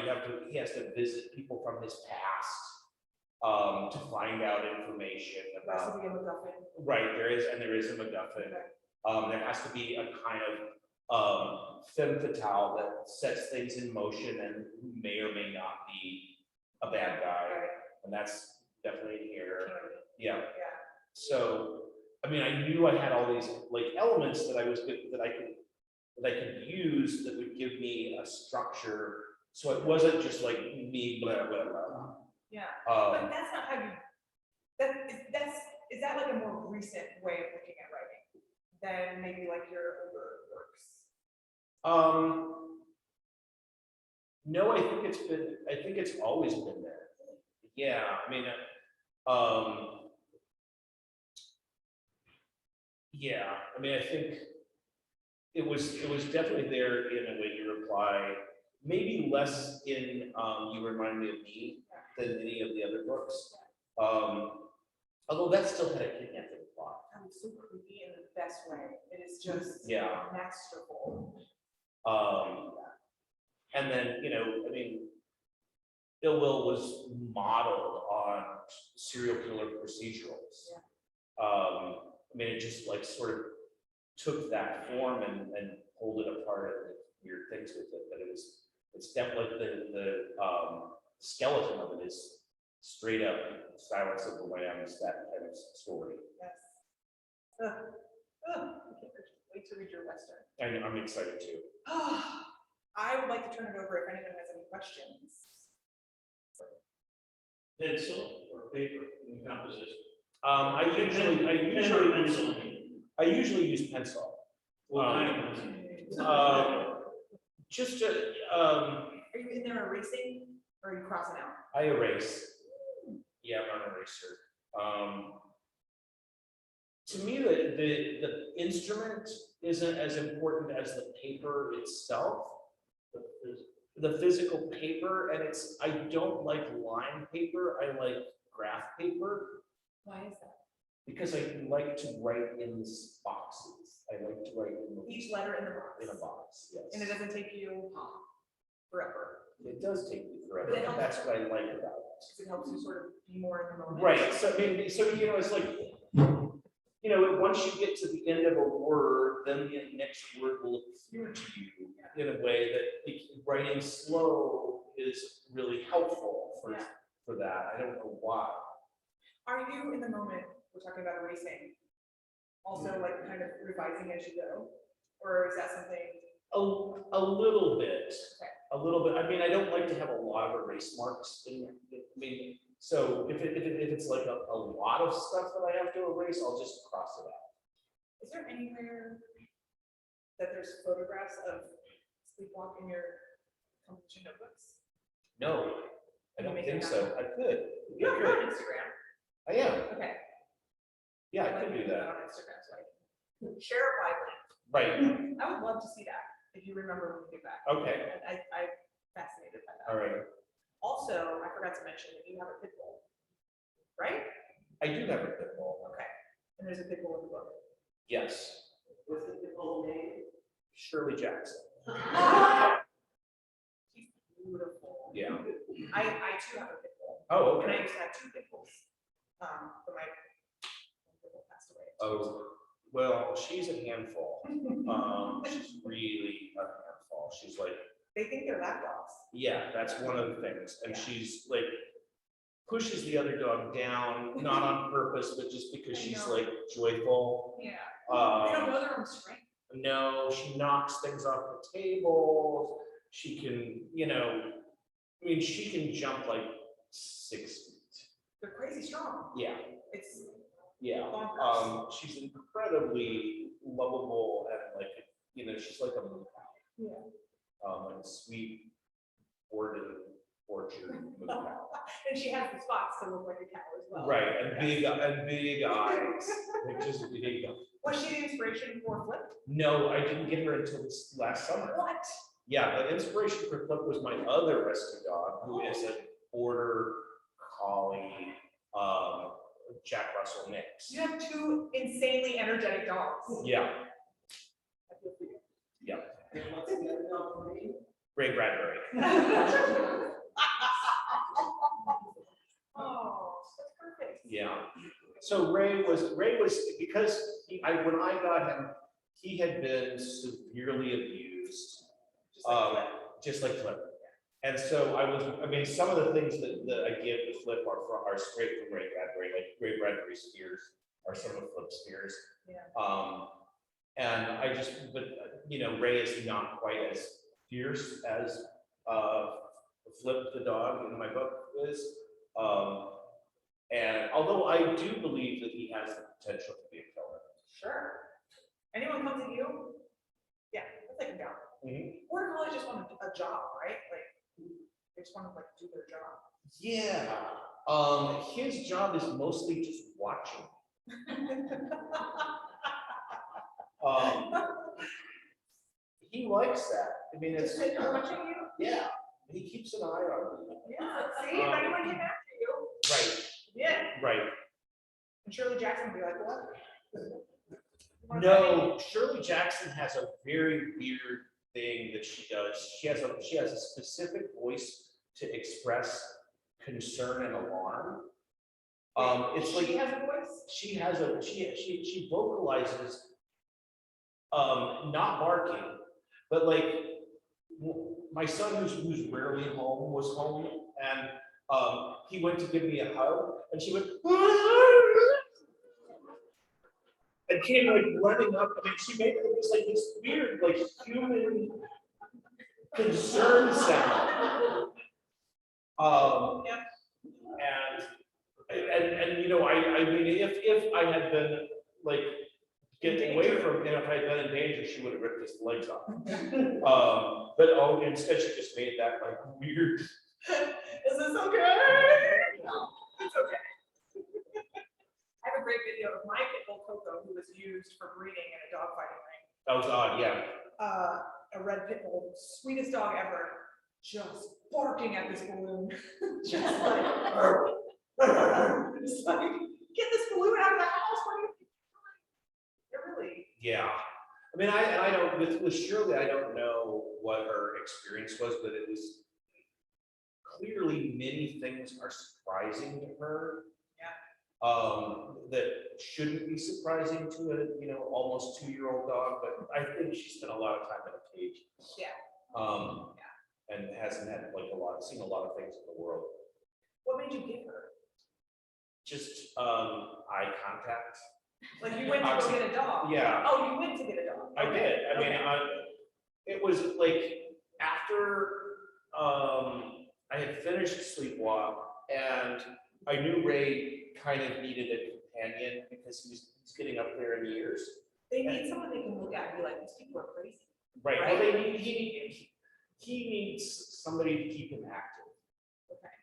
he has to visit people from his past, to find out information about.
Recipe of MacGuffin.
Right, there is a MacGuffin.
Okay.
There has to be a kind of femme fatale that sets things in motion and who may or may not be a bad guy,
Right.
and that's definitely here.
Yeah.
Yeah.
Yeah.
So, I mean, I knew I had all these like elements that I could use that would give me a structure. So it wasn't just like me, blah, blah, blah, blah.
Yeah. But that's not how you. Is that like a more recent way of looking at writing than maybe like your older works?
No, I think it's always been there. Yeah, I mean, yeah, I mean, I think it was definitely there in a way you reply, maybe less in You Remind Me of Me than any of the other books. Although that still had a kidnapping plot.
That was super creepy in the best way. It is just
Yeah.
masterful.
And then, I mean, Ill Will was modeled on serial killer procedurals.
Yeah.
I mean, it just like sort of took that form and pulled it apart and did weird things with it. But it's definitely the skeleton of it is straight up Silence of the Lambs, that kind of story.
Yes. I can't wait to read your Western.
I'm excited too.
I would like to turn it over if anyone has any questions.
Pencil or paper in composition?
I usually use pencil.
What kind of pencil?
Just to,
Are you in there erasing or are you crossing out?
I erase. Yeah, I'm an eraser. To me, the instrument isn't as important as the paper itself, the physical paper, and I don't like line paper, I like graph paper.
Why is that?
Because I like to write in boxes. I like to write
Each letter in the box.
in a box, yes.
And it doesn't take you forever.
It does take me forever,
But it
and
helps-
that's what I like about it.
Because it helps you sort of be more in the moment.
Right, so I mean, it's like, once you get to the end of a word, then the next word will appear to you in a way that writing slow is really helpful for that. I don't know why.
Are you in the moment, we're talking about erasing, also like kind of revising as you go? Or is that something?
A little bit.
Okay.
A little bit. I mean, I don't like to have a lot of erase marks in there. I mean, so if it's like a lot of stuff that I have to erase, I'll just cross it out.
Is there anywhere that there's photographs of Sleepwalk in your composition notebooks?
No, I don't think so. I could.
You're on Instagram.
I am.
Okay.
Yeah, I
I'd like
could
to
do
put
that.
On Instagram, so I can share it widely.
Right.
I would love to see that if you remember when we get back.
Okay.
I'm fascinated by that.
All right.
Also, I forgot to mention that you have a pit bull. right?
I do have a pit bull.
Okay, and there's a pit bull in the book.
Yes.
What's the full name?
Shirley Jackson.
She's beautiful.
Yeah.
I too have a pit bull.
Oh,
And I
okay.
used to have 2 pit bulls. But my pit bull passed away.
Oh, well, she's a handful. She's really a handful. She's like,
They think they're lap dogs.
yeah, that's one of the things. And
Yeah.
she's like, pushes the other dog down, not on purpose, but just because
I
she's
know.
like joyful.
Yeah. They don't
Um,
know their own strength.
no, she knocks things off the table. She can, I mean, she can jump like 6 feet.
They're crazy strong.
Yeah,
It's
yeah.
bonkers.
She's incredibly lovable and like, she's like a moo cow.
Yeah.
Like a sweet, ordered, orchard moo cow.
And she has the spots to look like a cow as well.
Right, and big eyes, like just big.
Was she the inspiration for Flip?
No, I didn't get her until this last summer.
What?
Yeah, the inspiration for Flip was my other rescue dog, who is a border collie, Jack Russell mix.
You have 2 insanely energetic dogs.
Yeah,
I feel for you.
yeah.
And what's the other dog name?
Ray Bradbury.
Oh, that's perfect.
Yeah. So Ray was because when I got him, he had been severely abused,
Just like Flip.
just like Flip. And so some of the things that I give to Flip are straight from Ray Bradbury, like Ray Bradbury's fears are some of Flip's fears.
Yeah.
And Ray is not quite as fierce as Flip the dog in my book is. And although I do believe that he has the potential to be a killer.
Sure. Anyone comes at you? Yeah, let's take them down. Border collies just want a job, right? Like, they just want to do their job.
Yeah. His job is mostly just watching. He likes that. I mean, it's
Just sit there watching you?
yeah. He keeps an eye on me.
Yeah, see, if anyone came after you.
Right.
Yeah.
Right.
And Shirley Jackson would be like, what? You wanna fight me?
No, Shirley Jackson has a very weird thing that she does. She has a specific voice to express concern and alarm. It's like
She has a voice?
she vocalizes not barking, but like my son who's rarely home was home, and he went to give me a hug, and she went and came like running up. I mean, she made this weird like human concern sound.
Yep.
I mean, if I had been like getting away from, and if I had been in danger, she would have ripped his legs off. But instead she just made that like weird.
Is this okay? No, it's okay. I have a great video of my pit bull Coco, who was used for breeding in a dogfighting ring.
That was odd, yeah.
A red pit bull, sweetest dog ever, just barking at this balloon. Just like, it's like, get this balloon out of the house. What are you doing? It really.
Yeah. I mean, I don't, with Shirley, I don't know what her experience was, but it was clearly many things are surprising to her. That shouldn't be surprising to a almost 2-year-old dog, but I think she spent a lot of time in a cage.
Yeah.
And hasn't had seen a lot of things in the world.
What made you give her?
Just eye contact.
Like you went to go get a dog?
Yeah.
Oh, you went to get a dog?
I did. I mean, it was like after I had finished Sleepwalk, and I knew Ray kind of needed a companion because he's getting up there in years.
They need someone they can look at and be like, these people are crazy.
Right.
Right.
Well, he needs somebody to keep him active.
Okay.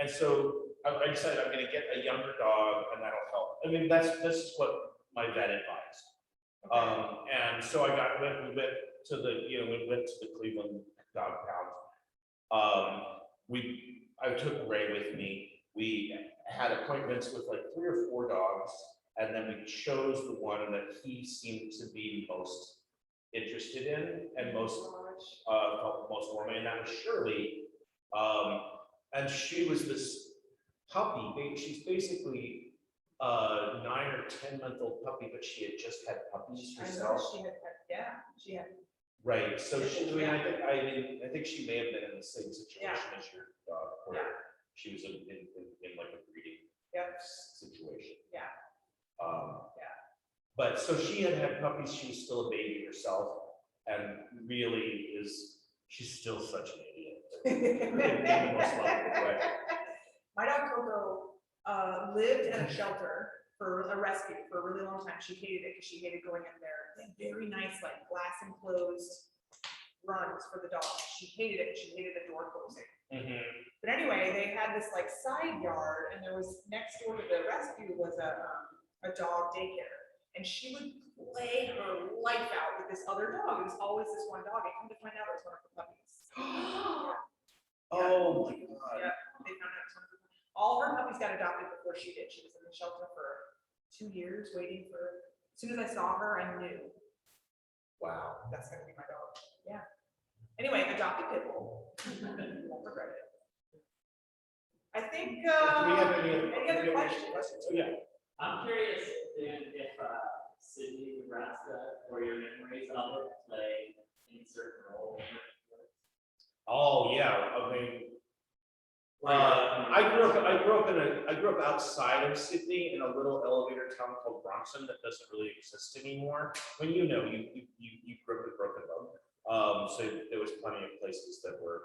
And so I decided I'm going to get a younger dog, and that'll help. I mean, this is what my vet advised. And so we went to the Cleveland dog pound. I took Ray with me. We had appointments with like 3 or 4 dogs, and then we chose the one that he seemed to be most interested in and most felt most warmly, and that was Shirley. And she was this puppy. She's basically 9 or 10-month-old puppy, but she had just had puppies
I know
herself.
she had,
Right. So she, I think she may have been in the same situation as your dog, where she was in like a breeding situation.
Yeah.
But so she had puppies. She was still a baby herself, and really she's still such an idiot. In the most lovely way.
My dog Coco lived at a shelter for a rescue for a really long time. She hated it because she hated going in there. They had very nice, like glass enclosed runs for the dog. She hated it. She hated the door closing. But anyway, they had this like side yard, and there was next door to the rescue was a dog daycare, and she would play her life out with this other dog. It was always this one dog. I come to find out it was one of her puppies.
Oh my God.
Yeah, they found out it was one of her. All her puppies got adopted before she did. She was in the shelter for 2 years waiting for. As soon as I saw her, I knew.
Wow.
That's gonna be my dog. Yeah. Anyway, adopted pit bull. Won't regret it. I think.
Do we have any
other questions?
Oh, yeah.
I'm curious if Sydney, Nebraska, or your memories of it play any certain role.
Oh yeah. I mean, I grew up outside of Sydney in a little elevator town called Bronson that doesn't really exist anymore. When you grew up in Broken Bow, so there was plenty of places that were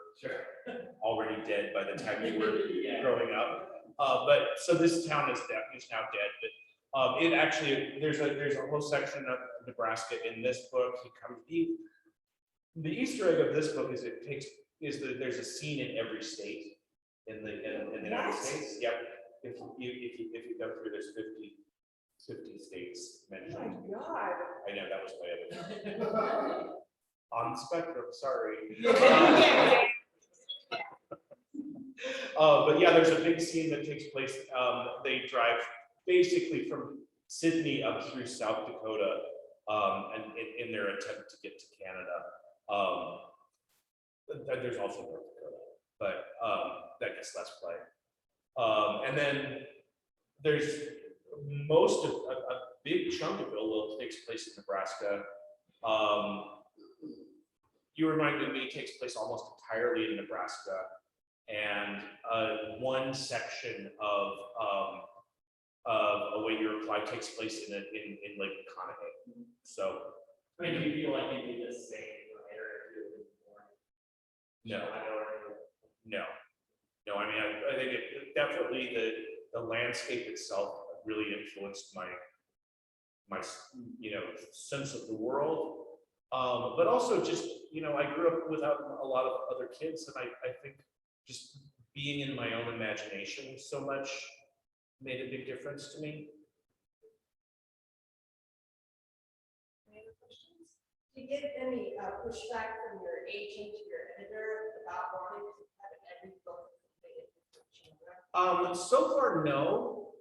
already dead by the time you were growing up. But so this town is now dead. But it actually there's a whole section of Nebraska in this book. The Easter egg of this book is there's a scene in every state in the United States. Yep. If you go through, there's 50 states mentioned.
Oh my God.
I know that was my other on the spectrum. Sorry. But yeah, there's a big scene that takes place. They drive basically from Sydney up through South Dakota, and in their attempt to get to Canada. There's also North Dakota, but that gets less play. And then there's a big chunk of it takes place in Nebraska. You reminded me, it takes place almost entirely in Nebraska, and one section of Await Your Reply takes place in Lake Conahay. So,
I mean, do you feel like you'd be the same writer if you were born?
No. I mean, I think it definitely the landscape itself really influenced my sense of the world. But also just, I grew up without a lot of other kids, and I think just being in my own imagination so much made a big difference to me.
Any other questions?
Do you get any pushback from your agent, your editor, about wanting to have every book completed before genre?
So far, no.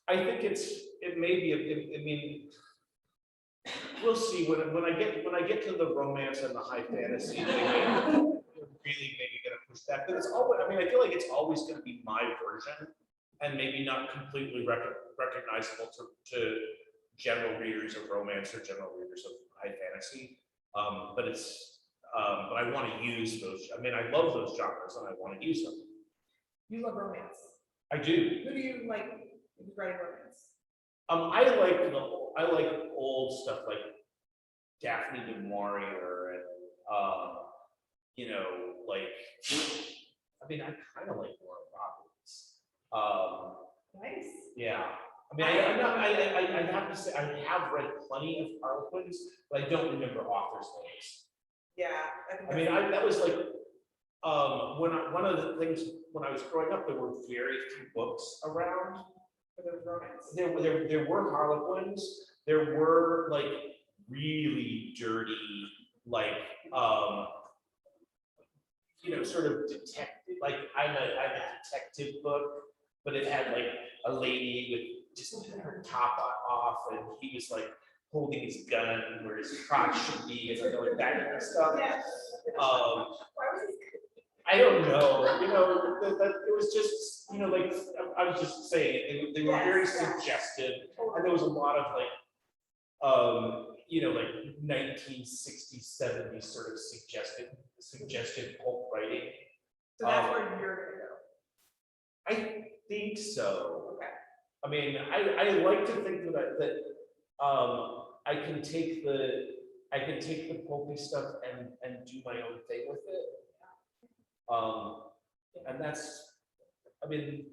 I think it may be. I mean, we'll see when I get to the romance and the high fantasy. Really maybe gonna push that, but it's always. I mean, I feel like it's always going to be my version, and maybe not completely recognizable to general readers of romance or general readers of high fantasy. But it's. But I want to use those. I mean, I love those genres, and I want to use them.
You love romance.
I do.
Who do you like writing romance?
I like old stuff like Daphne du Maurier and I mean, I kind of like Laura Robbins.
Nice.
Yeah. I mean, I have to say I have read plenty of Harlequins, but I don't remember authors' names.
Yeah.
I mean, that was like one of the things when I was growing up, there were very few books around.
There was romance.
There were Harlequins. There were like really dirty, like sort of detective I'm a detective book, but it had like a lady with just her top off, and he was like holding his gun where his crotch should be, and like that kind of stuff.
Yeah.
Um,
Why was this?
I don't know, that it was just, like, I was just saying, they were very
Yes, yeah.
suggestive, and there was a lot of like, like 1960s, 70s sort of suggestive pulp writing.
So that's where you're gonna go.
I think so.
Okay.
I mean, I like to think that I can take the pulpy stuff and do my own thing with it. And that's, I mean,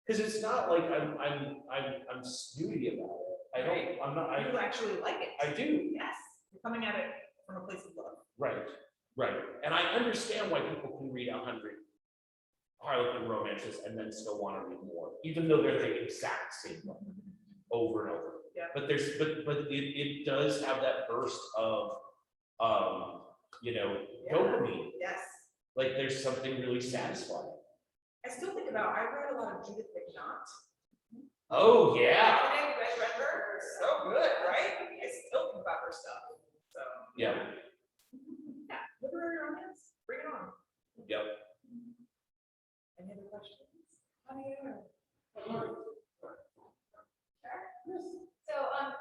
because it's not like I'm snooty about it. I'm not.
You actually like it.
I do.
Yes, you're coming at it from a place of love.
Right. And I understand why people can read 100 Harlequin romances and then still want to read more, even though they're the exact same one over and over.
Yeah.
But it does have that burst of, dopamine.
Yes.
Like there's something really satisfying.
I still think about, I read a lot of Judith McNaught.
Oh, yeah.
I read her, so good, right? I still think about her stuff, so.
Yeah.
Yeah, literary romance, bring it on.
Yep.
Any other questions?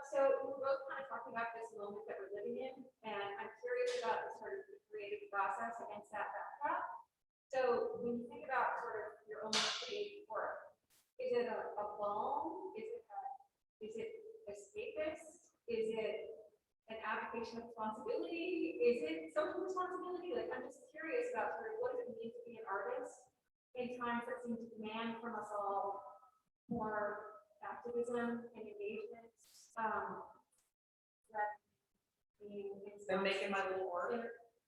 So we're both kind of talking about this moment that we're living in, and I'm curious about the sort of the creative process against that backdrop. So when you think about sort of your own creative work, is it a balm? Is it escapist? Is it an application of responsibility? Is it social responsibility? Like, I'm just curious about sort of what does it mean to be an artist in times that seem to demand from us all more activism and engagement.
They're making my little art.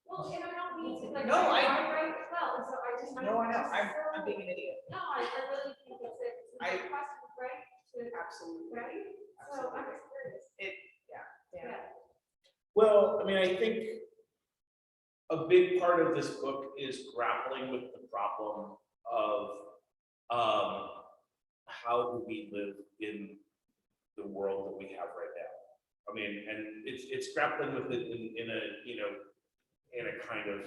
Well, and I don't mean to, like,
No,
I write as well, and so I just.
No, I know, I'm being an idiot.
No, I really think it's a good question, right?
Absolutely.
Right? So I'm just curious.
Yeah.
Well, I mean, I think a big part of this book is grappling with the problem of how do we live in the world that we have right now. I mean, and it's grappling with it in a kind of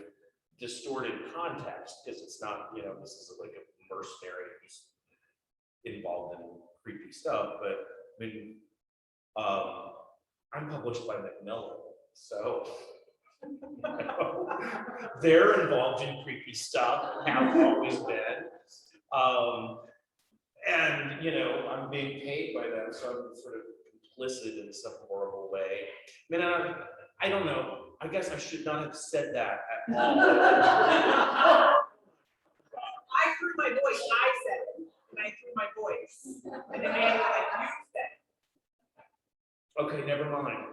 distorted context, because it's not, this is like a mercenary who's involved in creepy stuff, but I mean, I'm published by Macmillan, so they're involved in creepy stuff, have always been. And I'm being paid by them, so I'm sort of complicit in some horrible way. I mean, I don't know. I guess I should not have said that at all.
I threw my voice, I said it, and I threw my voice, and then I like, you said it.
Okay, never mind.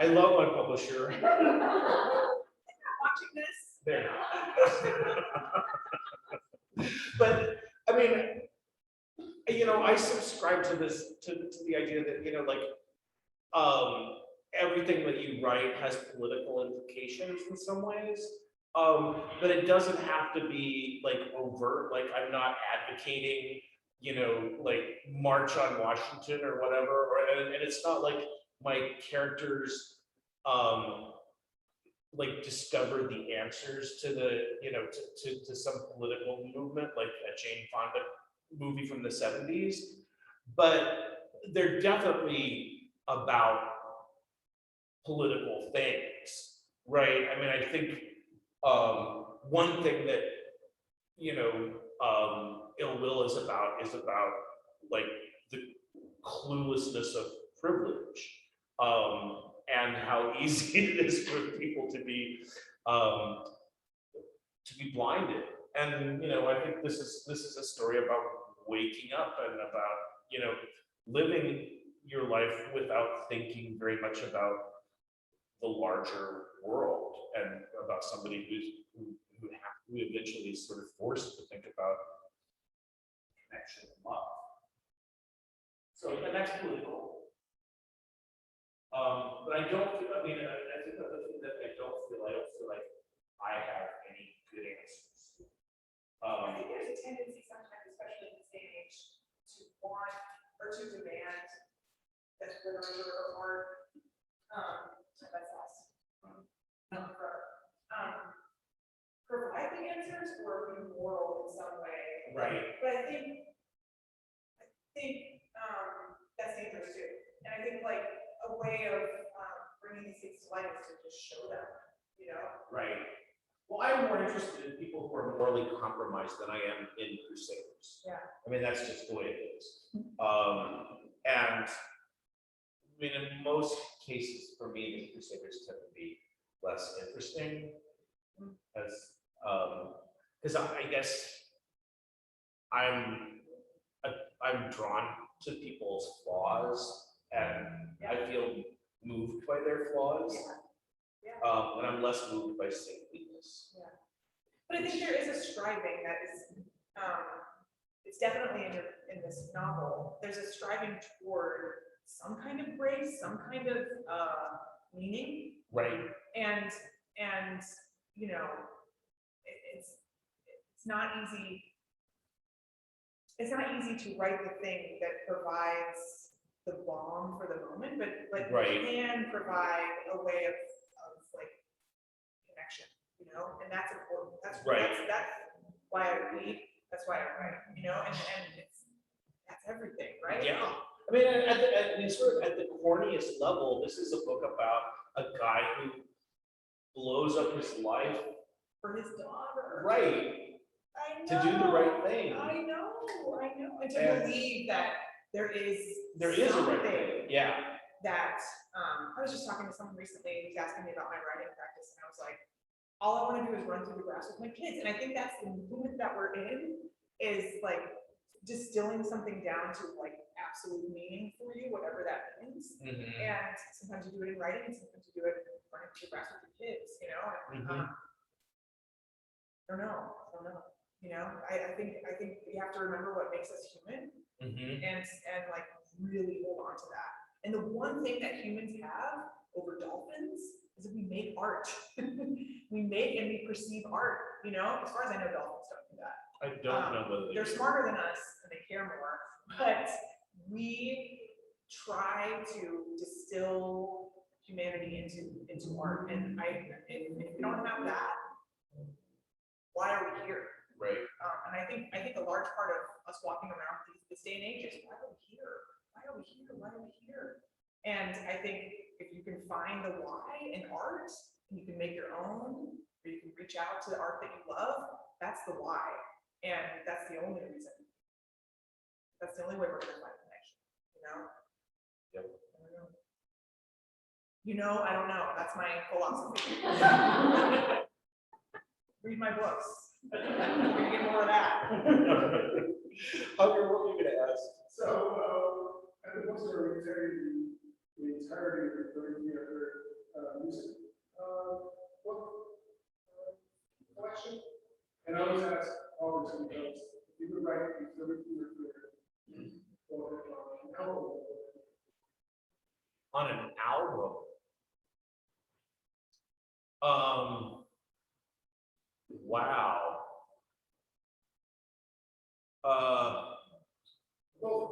I love my publisher.
Watching this.
There. But I mean, I subscribe to this, to the idea that, everything that you write has political implications in some ways. But it doesn't have to be like overt, like I'm not advocating, like March on Washington or whatever, and it's not like my characters like discover the answers to the, to some political movement, like a Jane Fonda movie from the 70s, but they're definitely about political things, right? I mean, I think one thing that Ill Will is about like the cluelessness of privilege, and how easy it is for people to be blinded. And I think this is a story about waking up and about living your life without thinking very much about the larger world, and about somebody who eventually is sort of forced to think about connection and love. So, and that's political. But I don't feel, I think the thing that I don't feel like I have any good answers.
I think there's a tendency sometimes, especially in this day and age, to want or to demand that literature or art, that's us. Provide the answers or be moral in some way.
Right.
But I think that's dangerous too. And I think like a way of bringing these things to light is to just show them, you know?
Right. Well, I'm more interested in people who are morally compromised than I am in crusaders.
Yeah.
I mean, that's just the way it is. And I mean, in most cases, for me, the crusaders tend to be less interesting, because I guess I'm drawn to people's flaws, and I feel moved by their flaws. And I'm less moved by saintliness.
Yeah. But I think there is a striving that is, it's definitely in this novel, there's a striving toward some kind of grace, some kind of meaning.
Right.
And you know, it's not easy. It's not easy to write the thing that provides the balm for the moment, but
Right.
can provide a way of like connection, you know, and that's important. That's
Right.
That's why I read. That's why I write, you know, and that's everything, right?
Yeah. I mean, at the corniest level, this is a book about a guy who blows up his life.
For his daughter.
Right.
I know.
To do the right thing.
I know. And to
And
believe that there is
a right
something
thing. Yeah.
that, I was just talking to someone recently, and he was asking me about my writing practice, and I was like, all I want to do is run through the grass with my kids. And I think that's the movement that we're in, is like distilling something down to like absolute meaning for you, whatever that means.
Mhm.
And sometimes you do it in writing, and sometimes you do it running through the grass with your kids, you know? And,
Mhm.
I don't know. You know, I think we have to remember what makes us human,
Mhm.
and like really hold on to that. And the one thing that humans have over dolphins is that we make art. We make and we perceive art, you know? As far as I know, dolphins don't do that.
I don't know whether
They're smarter than us and they care more, but we try to distill humanity into art. And if we don't have that, why are we here?
Right.
And I think a large part of us walking around this day and age is, why are we here? Why are we here? Why are we here? And I think if you can find the why in art, and you can make your own, or you can reach out to the art that you love, that's the why. And that's the only reason. That's the only way we're gonna find connection, you know?
Yep.
I don't know. You know, I don't know. That's my philosophy. Read my books. We're gonna get more of that.
Hunter, what were you gonna ask?
So, at the bookstore, we carry the entirety of the 30-year music book collection. And I always ask authors and because if you would write a 30-year book on an album,
On an album. Wow.
both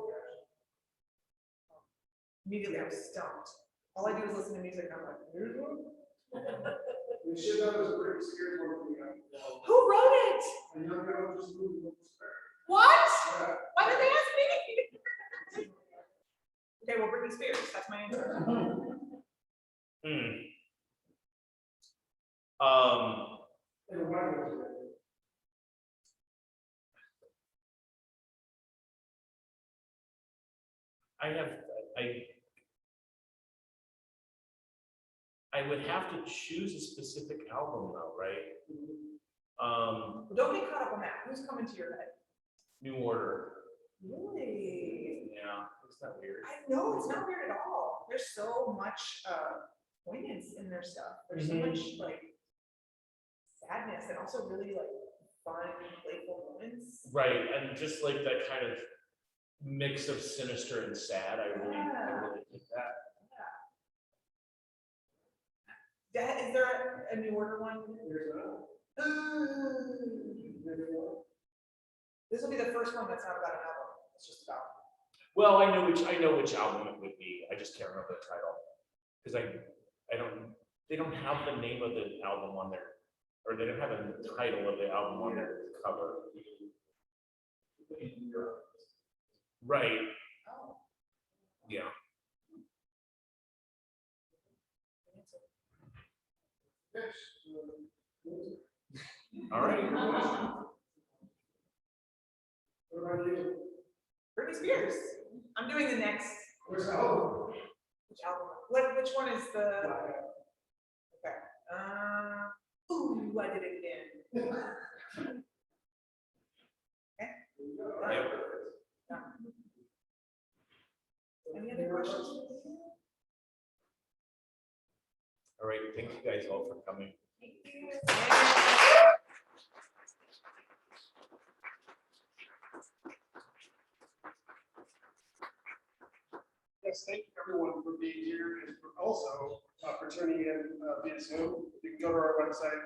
Immediately I'm stumped. All I do is listen to music and I'm like, here's one.
the shit that was pretty scary one we got.
Who wrote it?
And young girl just moved to despair.
What?
Yeah.
Why did they ask me? Okay, well, Britney Spears, that's my answer.
And the white ones were-
I would have to choose a specific album though, right?
Well, don't get caught up on that. Who's coming to your head?
New Order.
Really?
Yeah, is that weird?
I know, it's not weird at all. There's so much poignance in their stuff. There's so much like sadness and also really like fun, playful moments.
Right, and just like that kind of mix of sinister and sad, I really think that.
Is there a New Order one?
There's a- there's one.
This will be the first one that's not about an album. It's just about.
Well, I know which album it would be. I just can't remember the title. Because they don't have the name of the album on there, or they don't have a title of the album on their cover. Right.
Oh.
Yeah. All right.
What about you?
Britney Spears. I'm doing the next.
Where's the album?
Which album? Which one is the? Okay. Ooh, I did it again. Okay.
Yep.
Any other questions?
All right. Thank you guys all for coming.
Thank you.
Yes, thank you everyone for being here and for also for tuning in via Zoom. You can go to our website,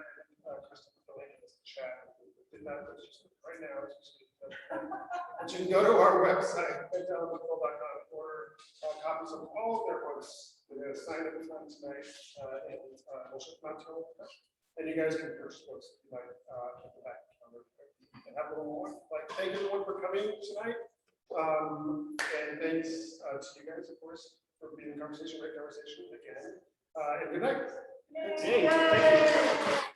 Crystal put the link in the chat. Did that right now. But you can go to our website, untitled.com, order copies of all of their books. We're going to sign it tonight, and we'll ship them out to you. And you guys can purchase books if you like at the back. And have a little more. Like, thank everyone for coming tonight. And thanks to you guys, of course, for being in conversation, great conversation again. And good night.
Hey, thank you.